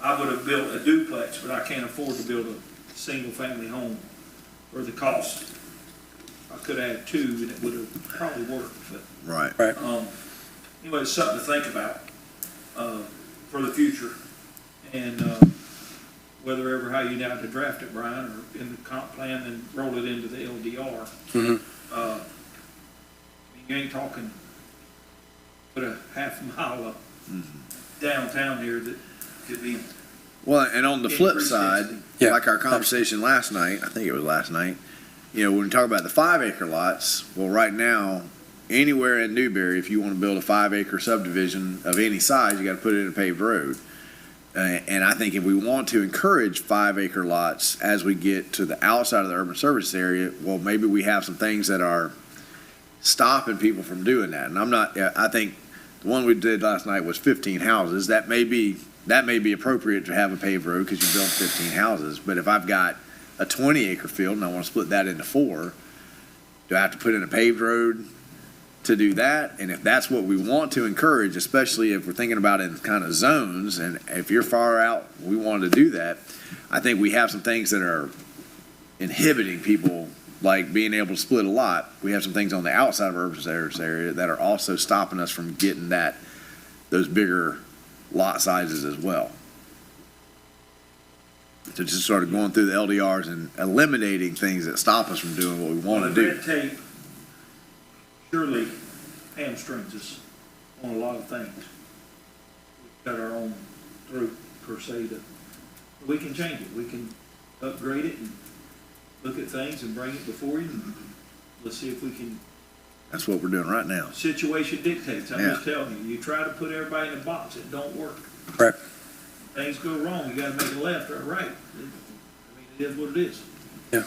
I would have built a duplex, but I can't afford to build a single family home for the cost. I could have had 2 and it would have probably worked, but, Right. anyway, it's something to think about, for the future. And, whether ever how you now to draft it, Brian, or in the comp plan and roll it into the LDR. You ain't talking, put a half mile up downtown here that could be. Well, and on the flip Increased side, density. like our conversation last night, I think it was last night, when we talk about the 5-acre lots, well, right now, anywhere in Newberry, if you want to build a 5-acre subdivision of any size, you got to put it in a paved road. And I think if we want to encourage 5-acre lots as we get to the outside of the urban service area, well, maybe we have some things that are stopping people from doing that. And I think the one we did last night was 15 houses. That may be appropriate to have a paved road because you build 15 houses. But if I've got a 20-acre field and I want to split that into 4, do I have to put in a paved road to do that? And if that's what we want to encourage, especially if we're thinking about it in kind of zones, and if you're far out, we want to do that, I think we have some things that are inhibiting people, like being able to split a lot. We have some things on the outside of urban service area that are also stopping us from getting those bigger lot sizes as well. So just sort of going through the LDRs and eliminating things that stop us from doing what we want to do. Red tape surely hamstrings us on a lot of things. We've got our own throat, per se, that we can change it. We can upgrade it and look at things and bring it before you. And let's see if we can. That's what we're doing right now. Situation dictates. I'm just telling you. You try to put everybody in a box, it don't work. Right. Things go wrong, you gotta make a left or a right. I mean, it is what it is. Yeah.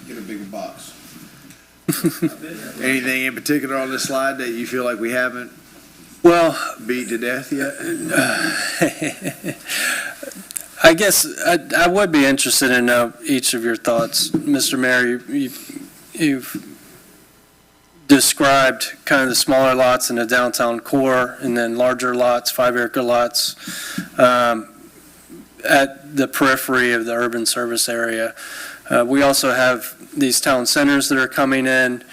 Get a bigger box. Anything in particular on this slide that you feel like we haven't Well, beat to death yet? I guess I would be interested in each of your thoughts. Mr. Mayor, you've described kind of the smaller lots in the downtown core and then larger lots, 5-acre lots, at the periphery of the urban service area. We also have these town centers that are coming in.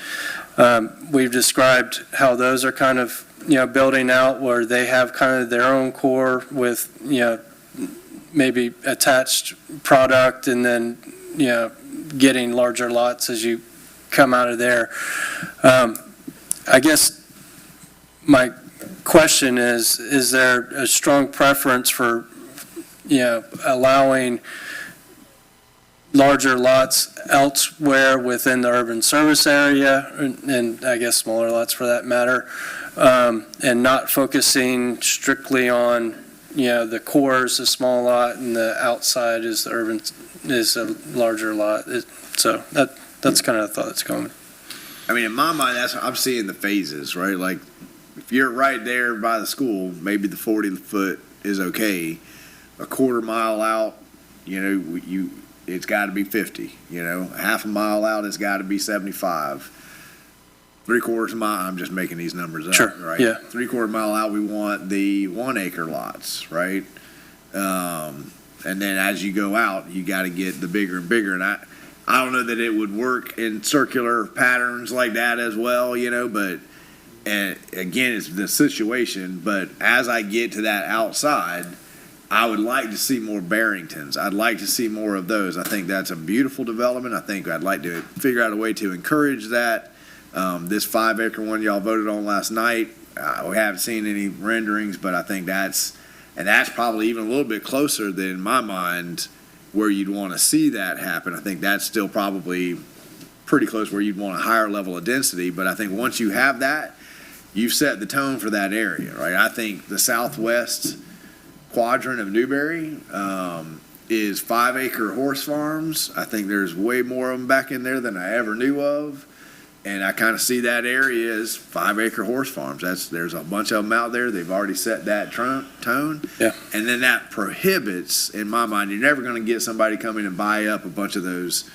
We've described how those are kind of, building out where they have kind of their own core with, maybe attached product and then, getting larger lots as you come out of there. I guess my question is there a strong preference for, allowing larger lots elsewhere within the urban service area, and I guess smaller lots for that matter, and not focusing strictly on, the core is a small lot and the outside is the urban, is a larger lot. So that's kind of the thought that's going. I mean, in my mind, I'm seeing the phases, right? Like, if you're right there by the school, maybe the 40-foot is okay. A quarter mile out, it's got to be 50. Half a mile out, it's got to be 75. 3/4 mile, I'm just making these numbers up, Sure, right? yeah. 3/4 mile out, we want the 1 acre lots, right? And then as you go out, you got to get the bigger and bigger. And I don't know that it would work in circular patterns like that as well, but, and again, it's the situation, but as I get to that outside, I would like to see more Barringtons. I'd like to see more of those. I think that's a beautiful development. I think I'd like to figure out a way to encourage that. This 5 acre one y'all voted on last night, we haven't seen any renderings, but I think that's probably even a little bit closer than, in my mind, where you'd want to see that happen. I think that's still probably pretty close where you'd want a higher level of density, but I think once you have that, you've set the tone for that area, right? I think the southwest quadrant of Newberry is 5 acre horse farms. I think there's way more of them back in there than I ever knew of. And I kind of see that area as 5 acre horse farms. There's a bunch of them out there. They've already set that tone. Yeah. And then that prohibits, in my mind, you're never going to get somebody coming and buy up a bunch of those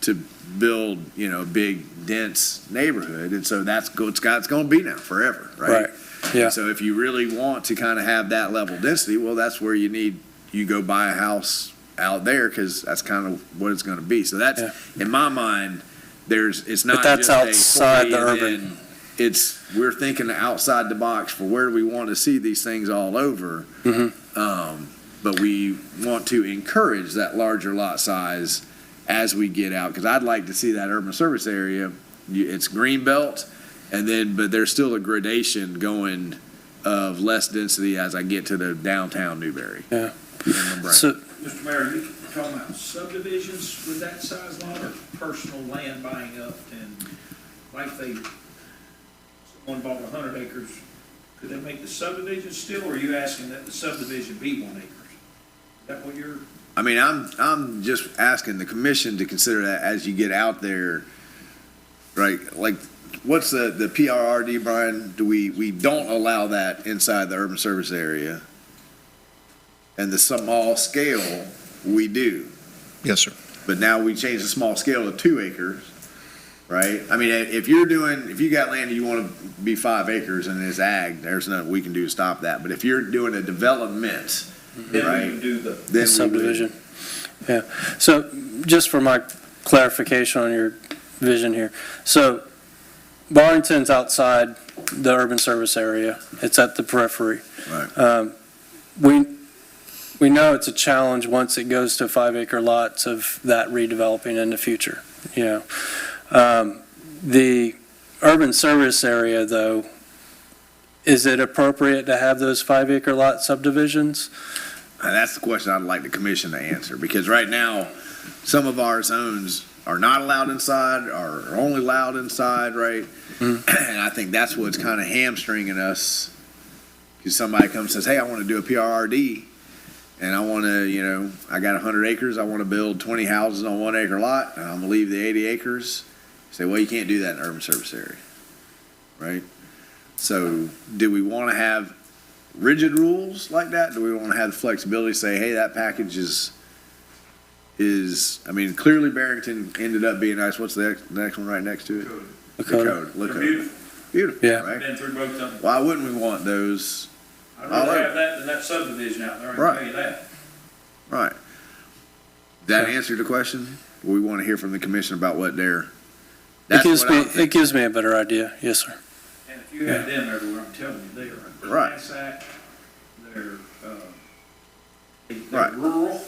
to build, a big, dense neighborhood. And so that's going to be now forever, right? Yeah. So if you really want to kind of have that level of density, well, that's where you go buy a house out there, because that's kind of what it's going to be. So that's, in my mind, it's not But that's just outside the urban. We're thinking outside the box for where we want to see these things all over. But we want to encourage that larger lot size as we get out, because I'd like to see that urban service area. It's green belt, but there's still a gradation going of less density as I get to the downtown Newberry. Yeah. Mr. Mayor, you talking about subdivisions with that size lot, or personal land buying up? And like someone bought 100 acres, could they make the subdivision still, or are you asking that the subdivision be 1 acre? Is that what you're? I mean, I'm just asking the commission to consider that as you get out there, right? Like, what's the PRRD, Brian? We don't allow that inside the urban service area, and the small scale we do. Yes, sir. But now we change the small scale to 2 acres, right? I mean, if you got land and you want to be 5 acres and it's ag, there's nothing we can do to stop that. But if you're doing a development, right, Then we do the then subdivision. Yeah. So just for my clarification on your vision here. So Barrington's outside the urban service area. It's at the periphery. Right. We know it's a challenge once it goes to 5 acre lots of that redeveloping in the future. The urban service area, though, is it appropriate to have those 5 acre lot subdivisions? And that's the question I'd like the commission to answer, because right now, some of our zones are not allowed inside, or are only allowed inside, right? And I think that's what's kind of hamstringing us, because somebody comes and says, hey, I want to do a PRRD, and I want to, I got 100 acres, I want to build 20 houses on 1 acre lot, and I'm going to leave the 80 acres. Say, well, you can't do that in urban service area, right? So do we want to have rigid rules like that? Do we want to have the flexibility to say, hey, that package is, I mean, clearly Barrington ended up being nice. What's the next one right next to it? The code. Look at it. Beautiful, Yeah. right? been through both of them. Why wouldn't we want those? I'd rather have that than that subdivision out there, I can tell you that. Right. That answer the question? We want to hear from the commission about what they're. It gives me a better idea. Yes, sir. And if you have them everywhere, I'm telling you, they are a Right. class act, they're Right. rural.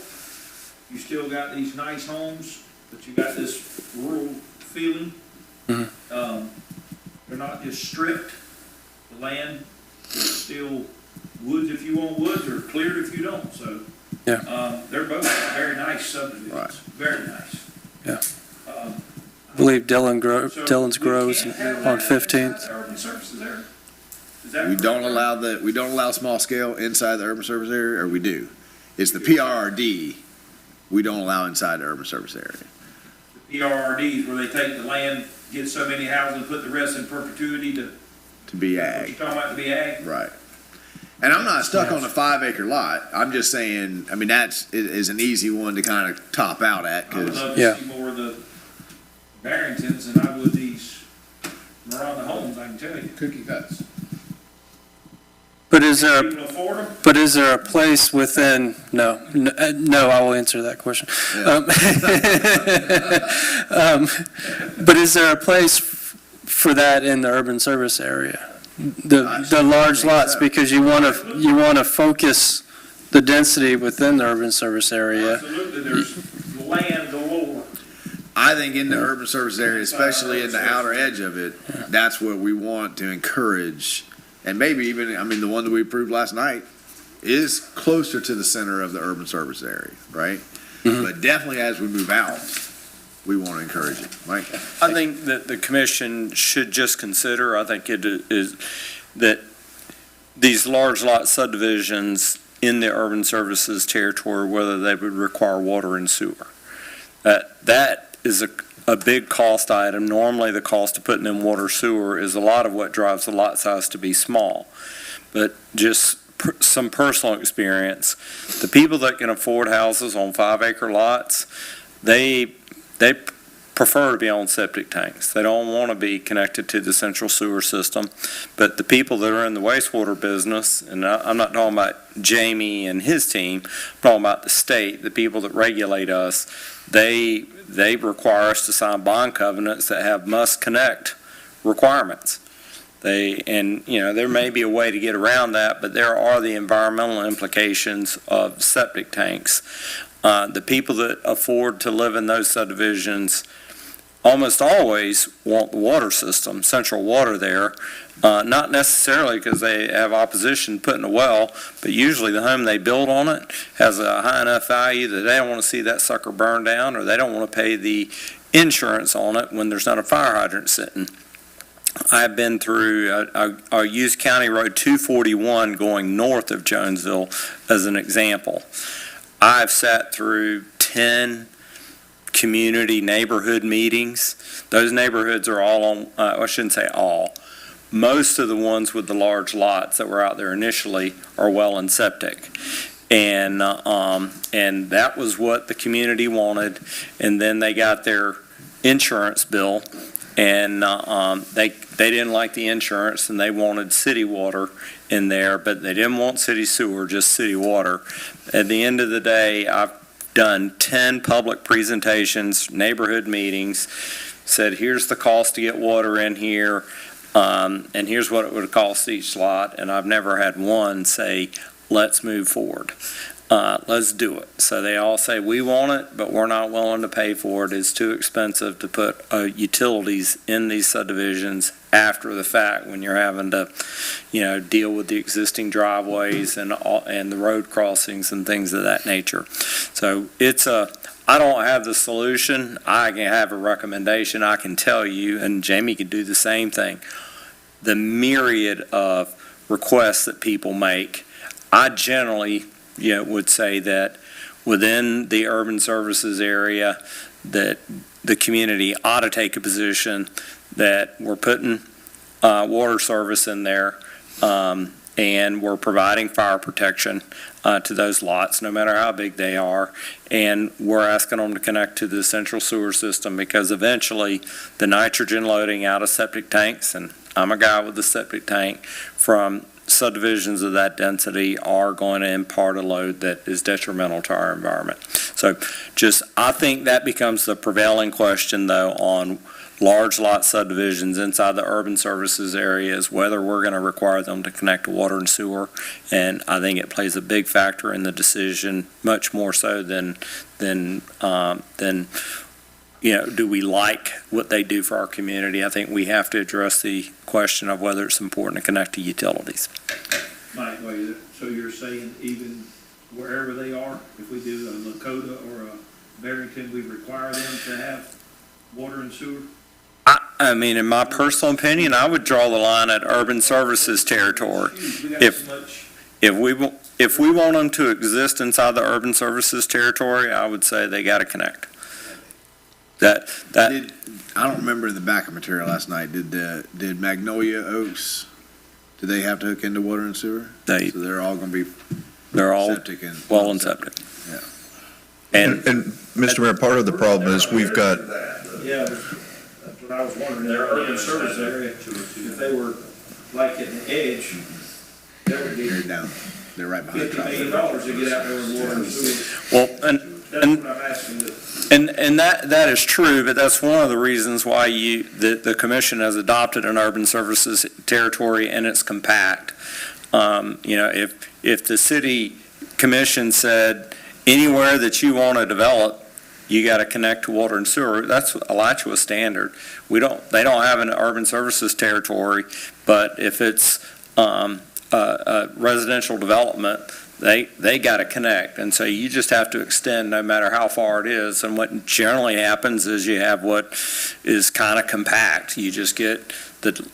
You still got these nice homes but you got this rural feeling. Mhm. They're not just stripped. The land is still woods if you want woods, or cleared if you don't, so. Yeah. They're both very nice subdivisions, Right. very nice. Yeah. Um, I believe so Dillon's we grows can't have on that 15th. inside the urban services area? Is that We don't correct? allow small scale inside the urban service area, or we do? It's the PRRD we don't allow inside the urban service area. The PRRDs, where they take the land, get so many houses, put the rest in perpetuity to, To be what ag. you talking about, to be ag? Right. And I'm not stuck on a 5 acre lot. I'm just saying, I mean, is an easy one to kind of top out at, I would because love Yeah. to see more of the Barringtons than I would these Miranda homes, I can tell you. Cookie cuts. But is there, People afford them? but is there a place within, no, I will answer that question. But is there a place for that in the urban service area? The large lots, because you want to focus the density within the urban service area. Absolutely, there's land galore. I think in the urban service area, especially in the outer edge of it, that's what we want to encourage. And maybe even, I mean, the one that we approved last night is closer to the center of the urban service area, right? Mhm. But definitely as we move out, we want to encourage it. Mike? I think that the commission should just consider, I think it is, that these large lot subdivisions in the urban services territory, whether they would require water and sewer. That is a big cost item. Normally, the cost of putting in water sewer is a lot of what drives the lot size to be small. But just some personal experience, the people that can afford houses on 5 acre lots, they prefer to be on septic tanks. They don't want to be connected to the central sewer system. But the people that are in the wastewater business, and I'm not talking about Jamie and his team, I'm talking about the state, the people that regulate us, they require us to sign bond covenants that have must connect requirements. There may be a way to get around that, but there are the environmental implications of septic tanks. The people that afford to live in those subdivisions almost always want the water system, central water there, not necessarily because they have opposition putting a well, but usually the home they build on it has a high enough value that they don't want to see that sucker burn down, or they don't want to pay the insurance on it when there's not a fire hydrant sitting. I've been through, I use County Road 241 going north of Jonesville as an example. I've sat through 10 community neighborhood meetings. Those neighborhoods are all on, I shouldn't say all, most of the ones with the large lots that were out there initially are well and septic. And that was what the community wanted. And then they got their insurance bill, and they didn't like the insurance, and they wanted city water in there, but they didn't want city sewer, just city water. At the end of the day, I've done 10 public presentations, neighborhood meetings, said, here's the cost to get water in here, and here's what it would cost each lot, and I've never had one say, let's move forward. Let's do it. So they all say, we want it, but we're not willing to pay for it. It's too expensive to put utilities in these subdivisions after the fact, when you're having to, deal with the existing driveways and the road crossings and things of that nature. So I don't have the solution. I can have a recommendation. I can tell you, and Jamie could do the same thing. The myriad of requests that people make, I generally would say that within the urban services area, that the community ought to take a position that we're putting water service in there, and we're providing fire protection to those lots, no matter how big they are, and we're asking them to connect to the central sewer system, because eventually the nitrogen loading out of septic tanks, and I'm a guy with a septic tank, from subdivisions of that density are going to impart a load that is detrimental to our environment. So I think that becomes the prevailing question, though, on large lot subdivisions inside the urban services areas, whether we're going to require them to connect to water and sewer. And I think it plays a big factor in the decision, much more so than do we like what they do for our community? I think we have to address the question of whether it's important to connect to utilities. Mike, wait, so you're saying even wherever they are, if we do a Lakota or a Barrington, we require them to have water and sewer? I mean, in my personal opinion, I would draw the line at urban services territory. We got If- so much. If we want them to exist inside the urban services territory, I would say they gotta connect. That, I don't remember the backup material last night. Did Magnolia Oaks, do they have to hook into water and sewer? they, So they're all gonna be they're all septic and. well and septic. Yeah. And Mr. Mayor, part of the problem is we've got, Yeah, that's what I was wondering, their urban service area, if they were like at the edge, that would be They're down. They're right behind. $50 million to get out there with water and sewer. well, and That's what I'm asking, And that is true, but that's one of the reasons why the commission has adopted an urban services territory and it's compact. If the city commission said, anywhere that you want to develop, you got to connect to water and sewer, that's Alachua standard. They don't have an urban services territory, but if it's, a residential development, they got to connect. And so you just have to extend no matter how far it is. And what generally happens is you have what is kind of compact. You just get the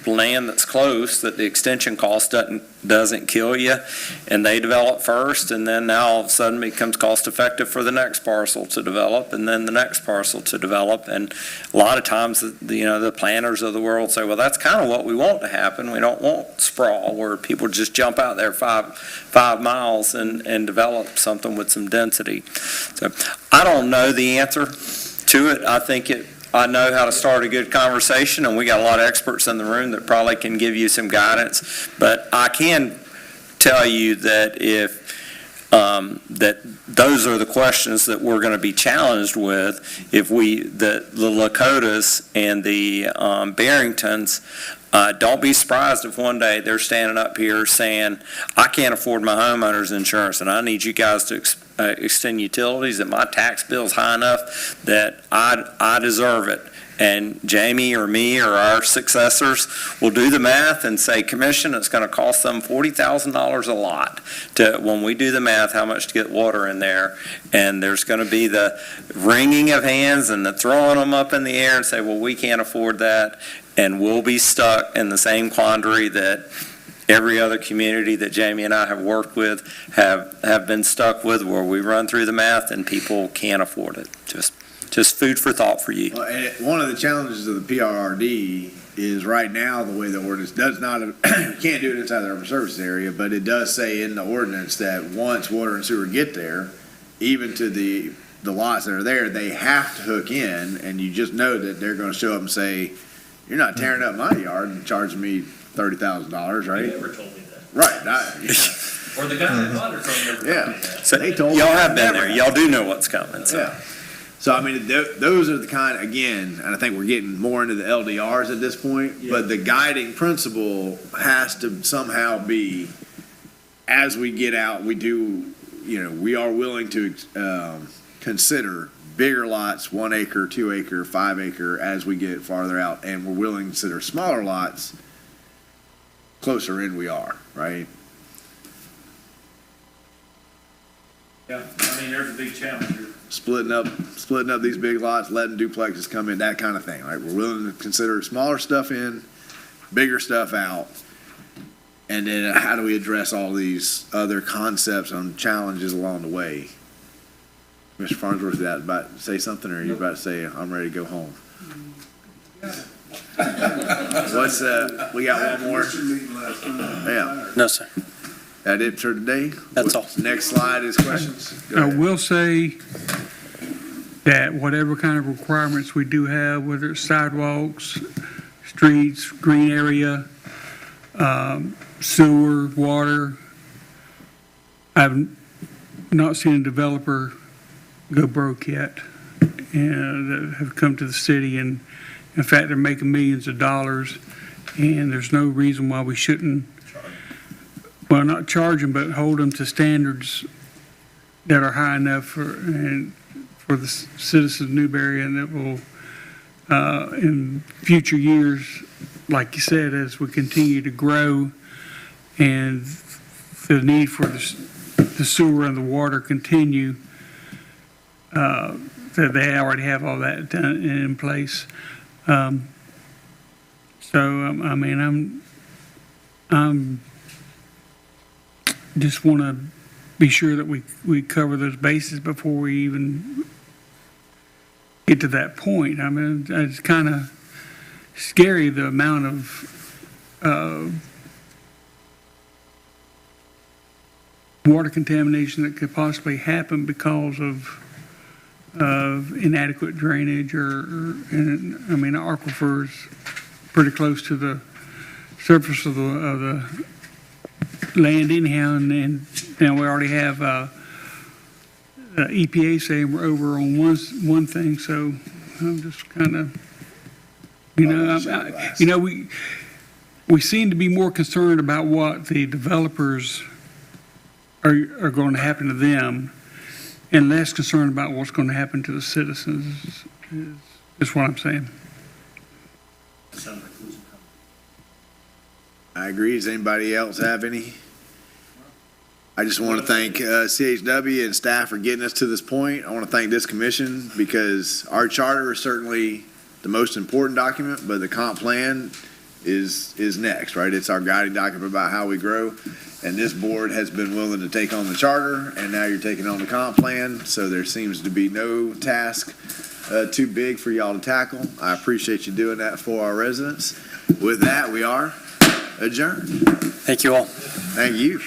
land that's close, that the extension cost doesn't kill you, and they develop first, and then now all of a sudden it becomes cost effective for the next parcel to develop, and then the next parcel to develop. And a lot of times, the planners of the world say, well, that's kind of what we want to happen. We don't want sprawl where people just jump out there five miles and develop something with some density. So I don't know the answer to it. I know how to start a good conversation, and we got a lot of experts in the room that probably can give you some guidance. But I can tell you that that those are the questions that we're going to be challenged with if the Lakotas and the Barringtons. Don't be surprised if one day they're standing up here saying, I can't afford my homeowner's insurance, and I need you guys to extend utilities, and my tax bill's high enough that I deserve it. And Jamie or me or our successors will do the math and say, Commission, it's going to cost them $40,000 a lot when we do the math, how much to get water in there. And there's going to be the wringing of hands and the throwing them up in the air and say, well, we can't afford that. And we'll be stuck in the same quandary that every other community that Jamie and I have worked with have been stuck with, where we run through the math and people can't afford it. Just food for thought for you. Well, and one of the challenges of the PRRD is right now the way the ordinance does not, can't do it inside the urban services area, but it does say in the ordinance that once water and sewer get there, even to the lots that are there, they have to hook in, and you just know that they're going to show up and say, you're not tearing up my yard and charging me $30,000, right? You never told me that. Right. Or the guy that bought it from never told me that. So They told y'all me have been never there. Y'all do know what's coming. So. Yeah. So, I mean, those are the kind, again, and I think we're getting more into the LDRs at this point, but the guiding principle has to somehow be, as we get out, we are willing to consider bigger lots, 1 acre, 2 acre, 5 acre, as we get farther out, and we're willing to consider smaller lots closer in we are, right? yeah, I mean, there's a big challenge here. Splitting up these big lots, letting duplexes come in, that kind of thing. Right? We're willing to consider smaller stuff in, bigger stuff out, and then how do we address all these other concepts and challenges along the way? Mr. Farnsworth, is that about to say something, or are you about to say I'm ready to go home? We got one more. Yeah, No, sir. that it for today. That's all. Next slide is questions. Go I ahead. will say that whatever kind of requirements we do have, whether it's sidewalks, streets, green area, sewer, water, I've not seen a developer go broke yet, and that have come to the city, and in fact, they're making millions of dollars, and there's no reason why we shouldn't, well, not charge them, but hold them to standards that are high enough for for the citizens of Newberry, and it will, in future years, like you said, as we continue to grow and the need for the sewer and the water continue, that they already have all that done in place. I mean, I'm just want to be sure that we cover those bases before we even get to that point. I mean, it's kind of scary, the amount of water contamination that could possibly happen because of inadequate drainage and I mean, aquifers pretty close to the surface of the land anyhow, and now we already have EPA saying we're over on one thing, so I'm just kind of, we seem to be more concerned about what the developers are going to happen to them, and less concerned about what's going to happen to the citizens, is what I'm saying. I agree. Does anybody else have any? I just want to thank CHW and staff for getting us to this point. I want to thank this commission because our charter is certainly the most important document, but the comp plan is next, right? It's our guiding document about how we grow. And this board has been willing to take on the charter, and now you're taking on the comp plan. So there seems to be no task too big for y'all to tackle. I appreciate you doing that for our residents. With that, we are adjourned. Thank you all. Thank you.